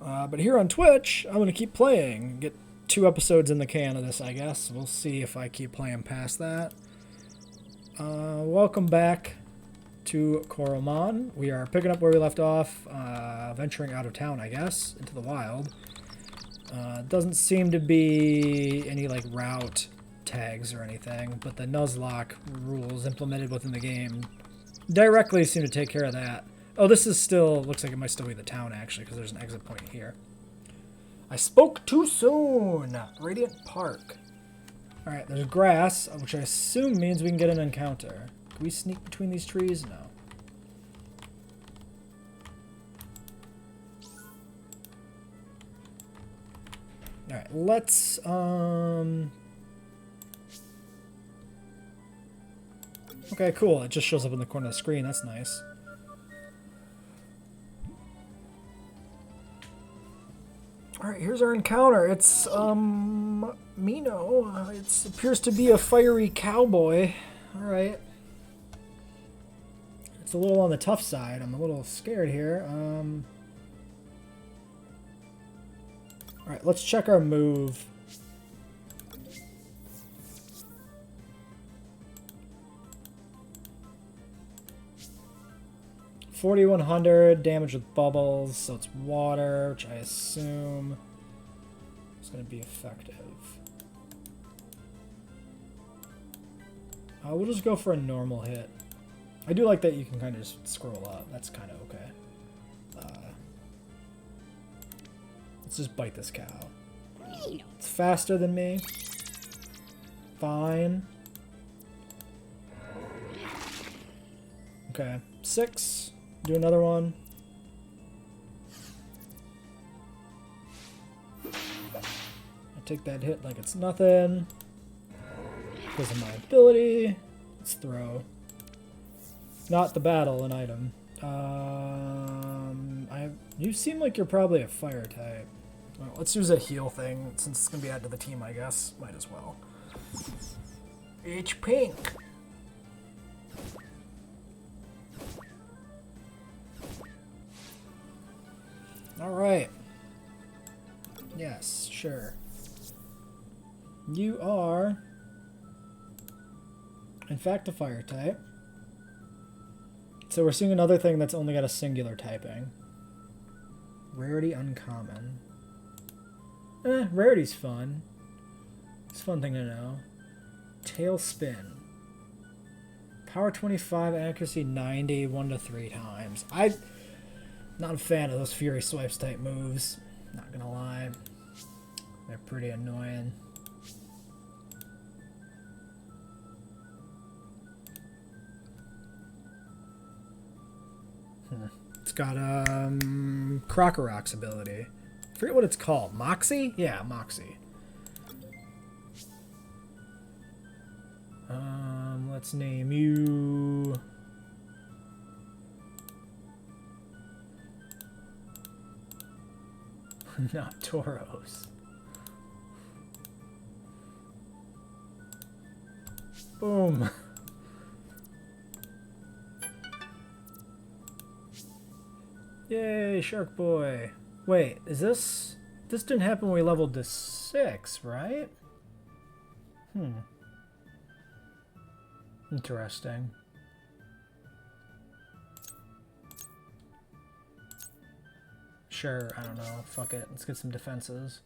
But here on Twitch, I'm going to keep playing. Get 2 episodes in the can of this, I guess. We'll see if I keep playing past that. Welcome back to Coromon. We are picking up where we left off, venturing out of town, I guess, into the wild. Doesn't seem to be any like route tags or anything, but the Nuzlocke rules implemented within the game directly seem to take care of that. Oh, this is still, looks like it might still be the town actually, because there's an exit point here. I spoke too soon! Radiant Park. Alright, there's grass, which I assume means we can get an encounter. Can we sneak between these trees? No. Alright, let's, okay, cool. It just shows up in the corner of the screen. That's nice. Alright, here's our encounter. It's, Mino. It appears to be a fiery cowboy. Alright. It's a little on the tough side. I'm a little scared here. Alright, let's check our move. $4,100 damage with bubbles, so it's water, which I assume is going to be effective. We'll just go for a normal hit. I do like that you can kind of just scroll up. That's kind of okay. Let's just bite this cow. It's faster than me. Fine. Okay, 6. Do another one. I take that hit like it's nothing. Because of my ability. Let's throw. Not the battle, an item. You seem like you're probably a fire type. Well, let's use a heal thing, since it's going to be added to the team, I guess. Might as well. H pink. Alright. Yes, sure. You are, in fact, a fire type. So we're seeing another thing that's only got a singular typing. Rarity uncommon. Rarity's fun. It's a fun thing to know. Tail spin. Power 25, accuracy 90, 1 to 3 times. I'm not a fan of those Fury Swipes type moves. Not gonna lie. They're pretty annoying. It's got Krokorok's ability. I forget what it's called. Moxie? Yeah, Moxie. Let's name you not Tauros. Boom. Yay, Shark Boy. Wait, is this... This didn't happen when we leveled to 6, right? Interesting. Sure, I don't know. Fuck it. Let's get some defenses.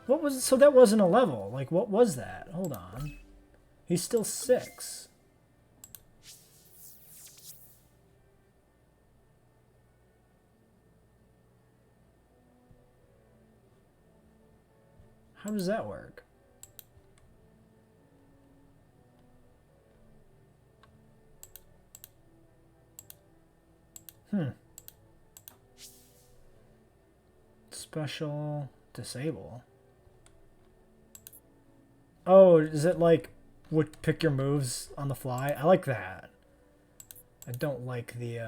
What was... So that wasn't a level. Like, what was that? Hold on. He's still 6. How does that work? Special disable. Oh, is it like would pick your moves on the fly? I like that. I don't like the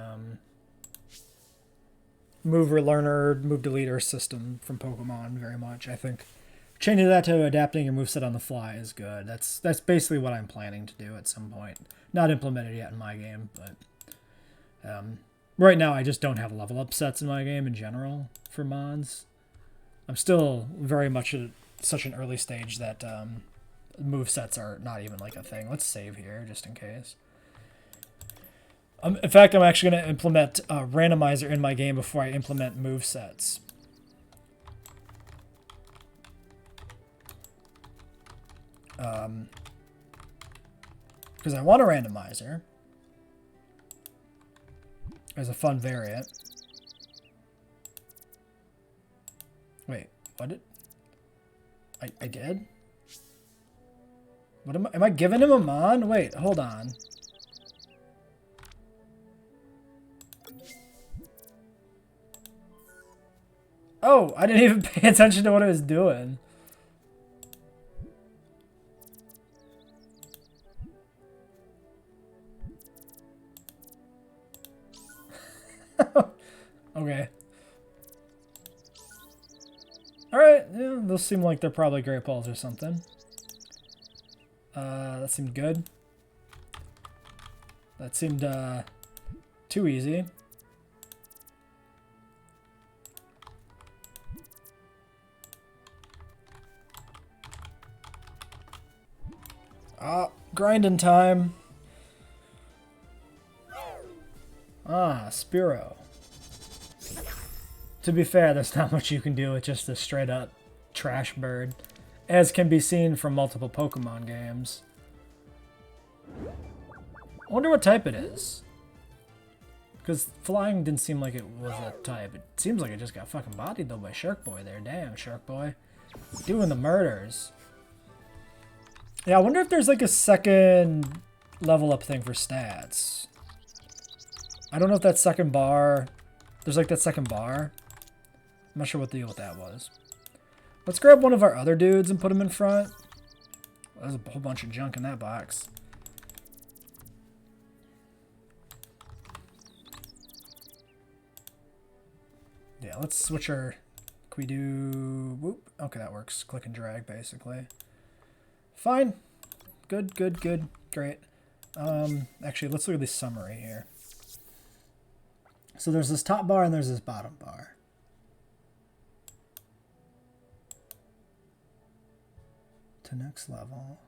move relearner, move deleter system from Pokemon very much. I think changing that to adapting your moveset on the fly is good. That's basically what I'm planning to do at some point. Not implemented yet in my game, but right now I just don't have level up sets in my game in general for mods. I'm still very much at such an early stage that move sets are not even like a thing. Let's save here just in case. In fact, I'm actually going to implement a randomizer in my game before I implement move sets. Because I want a randomizer as a fun variant. Wait, what did... I did? What am I giving him a mon? Wait, hold on. Oh, I didn't even pay attention to what I was doing. Okay. Alright, yeah, those seem like they're probably great balls or something. That seemed good. That seemed too easy. Grinding time. Spearow. To be fair, there's not much you can do with just a straight up trash bird, as can be seen from multiple Pokemon games. I wonder what type it is. Because flying didn't seem like it was a type. It seems like it just got fucking bodied though by Shark Boy there. Damn, Shark Boy. Doing the murders. Yeah, I wonder if there's like a second level up thing for stats. I don't know if that second bar... There's like that second bar. I'm not sure what the deal with that was. Let's grab one of our other dudes and put him in front. There's a whole bunch of junk in that box. Yeah, let's switch our... Can we do... Whoop. Okay, that works. Click and drag, basically. Fine. Good, good, good. Great. Actually, let's look at the summary here. So there's this top bar and there's this bottom bar. To next level.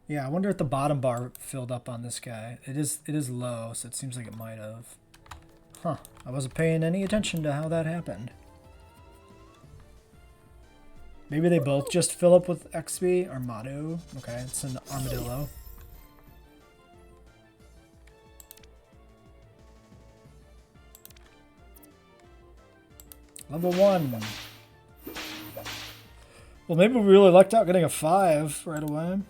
Yeah, I wonder if the bottom bar filled up on this guy. It is low, so it seems like it might have. Huh. I wasn't paying any attention to how that happened. Maybe they both just fill up with XP. Armado. Okay, it's an armadillo. Level 1. Well, maybe we really lucked out getting a 5 right away.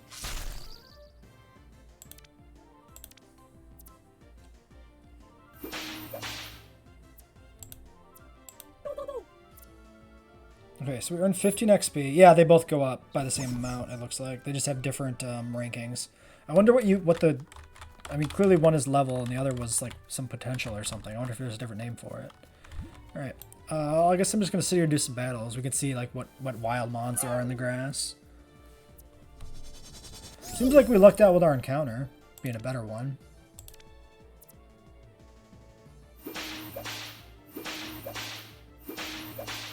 Okay, so we earned 15 XP. Yeah, they both go up by the same amount, it looks like. They just have different rankings. I wonder what the... I mean, clearly one is level and the other was like some potential or something. I wonder if there's a different name for it. Alright. I guess I'm just going to sit here and do some battles. We can see like what wild mons there are in the grass. Seems like we lucked out with our encounter, being a better one.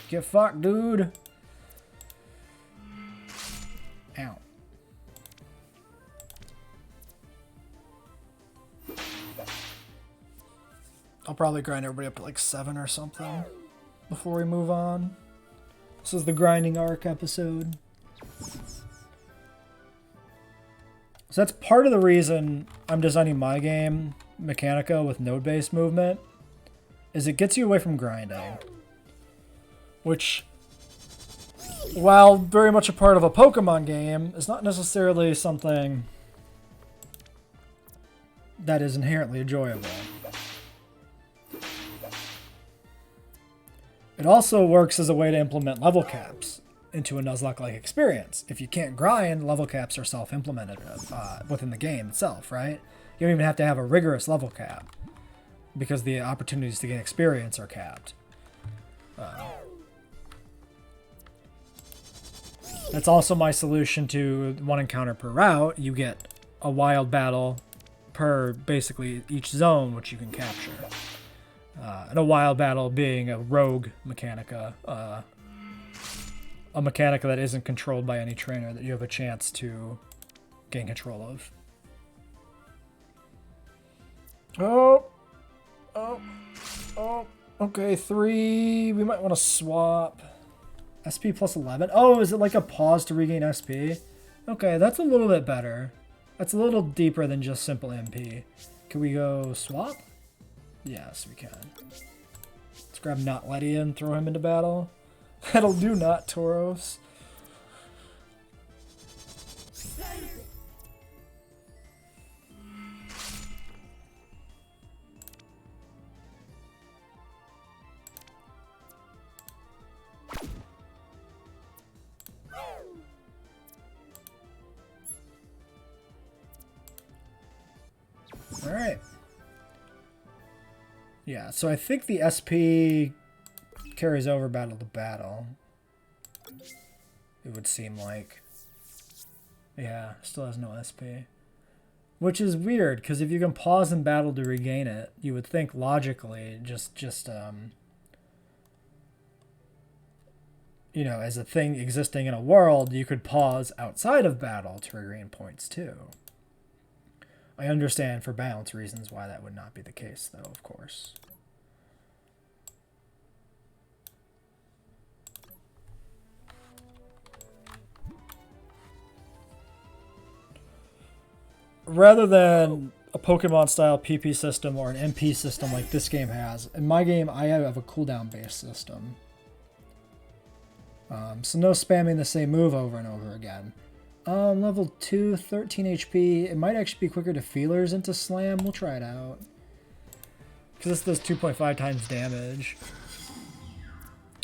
Get fucked, dude. Ow. I'll probably grind everybody up to like 7 or something before we move on. This is the grinding arc episode. So that's part of the reason I'm designing my game, Mechanica, with node-based movement, is it gets you away from grinding. Which, while very much a part of a Pokemon game, is not necessarily something that is inherently enjoyable. It also works as a way to implement level caps into a Nuzlocke-like experience. If you can't grind, level caps are self-implemented within the game itself, right? You don't even have to have a rigorous level cap because the opportunities to gain experience are capped. That's also my solution to one encounter per route. You get a wild battle per basically each zone, which you can capture. And a wild battle being a rogue Mechanica, a Mechanica that isn't controlled by any trainer that you have a chance to gain control of. Oh, okay, 3. We might want to swap. SP plus 11. Oh, is it like a pause to regain SP? Okay, that's a little bit better. That's a little deeper than just simple MP. Can we go swap? Yes, we can. Let's grab Notletti and throw him into battle. That'll do, not Tauros. Alright. Yeah, so I think the SP carries over battle to battle. It would seem like. Yeah, still has no SP. Which is weird, because if you can pause in battle to regain it, you would think logically you know, as a thing existing in a world, you could pause outside of battle to regain points too. I understand for balance reasons why that would not be the case, though, of course. Rather than a Pokemon-style PP system or an MP system like this game has, in my game, I have a cooldown-based system. So no spamming the same move over and over again. Level 2, 13 HP. It might actually be quicker to feelers into slam. We'll try it out. Because this does 2.5 times damage.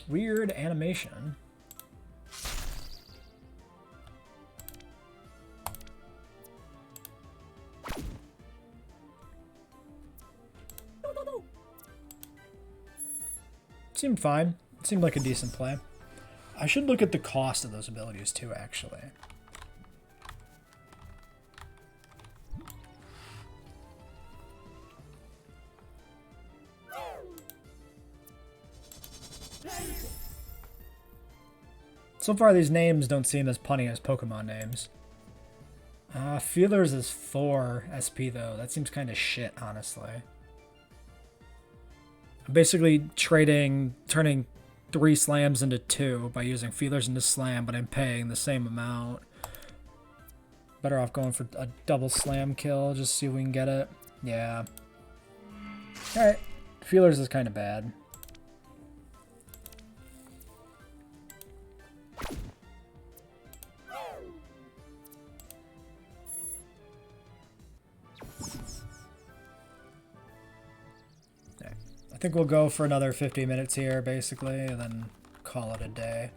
Weird animation. Seemed fine. It seemed like a decent play. I should look at the cost of those abilities too, actually. So far, these names don't seem as punny as Pokemon names. Feelers is 4 SP, though. That seems kind of shit, honestly. I'm basically turning 3 slams into 2 by using feelers into slam, but I'm paying the same amount. Better off going for a double slam kill, just see if we can get it. Yeah. Alright. Feelers is kind of bad. I think we'll go for another 50 minutes here, basically, and then call it a day.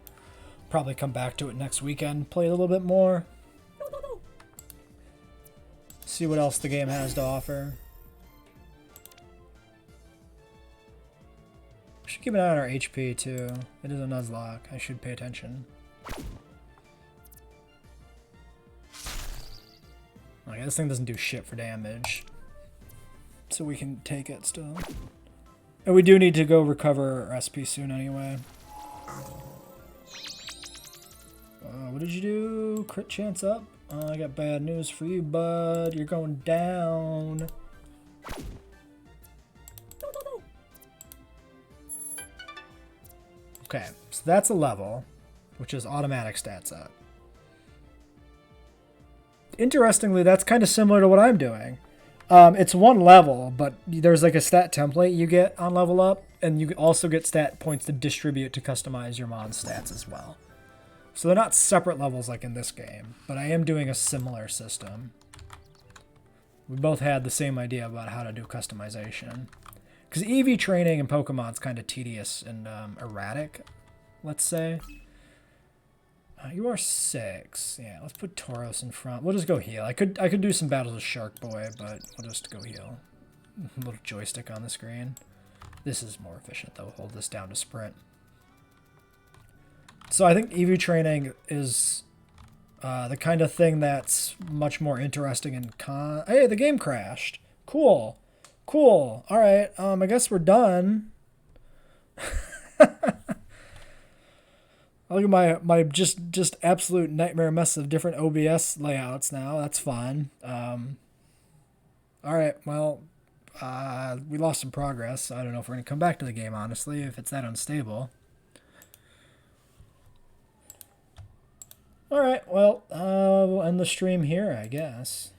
Probably come back to it next weekend, play a little bit more. See what else the game has to offer. We should keep an eye on our HP, too. It is a Nuzlocke. I should pay attention. Okay, this thing doesn't do shit for damage. So we can take it still. And we do need to go recover our SP soon anyway. What did you do? Crit chance up? I got bad news for you, bud. You're going down. Okay, so that's a level, which is automatic stats up. Interestingly, that's kind of similar to what I'm doing. It's one level, but there's like a stat template you get on level up, and you also get stat points to distribute to customize your mon stats as well. So they're not separate levels like in this game, but I am doing a similar system. We both had the same idea about how to do customization. Because EV training in Pokemon's kind of tedious and erratic, let's say. You are 6. Yeah, let's put Tauros in front. We'll just go heal. I could do some battles with Shark Boy, but we'll just go heal. Little joystick on the screen. This is more efficient, though. Hold this down to sprint. So I think EV training is the kind of thing that's much more interesting in con... Hey, the game crashed. Cool. Cool. All right. I guess we're done. Look at my just absolute nightmare mess of different OBS layouts now. That's fine. All right. Well, we lost some progress. I don't know if we're going to come back to the game, honestly, if it's that unstable. All right. Well, we'll end the stream here, I guess.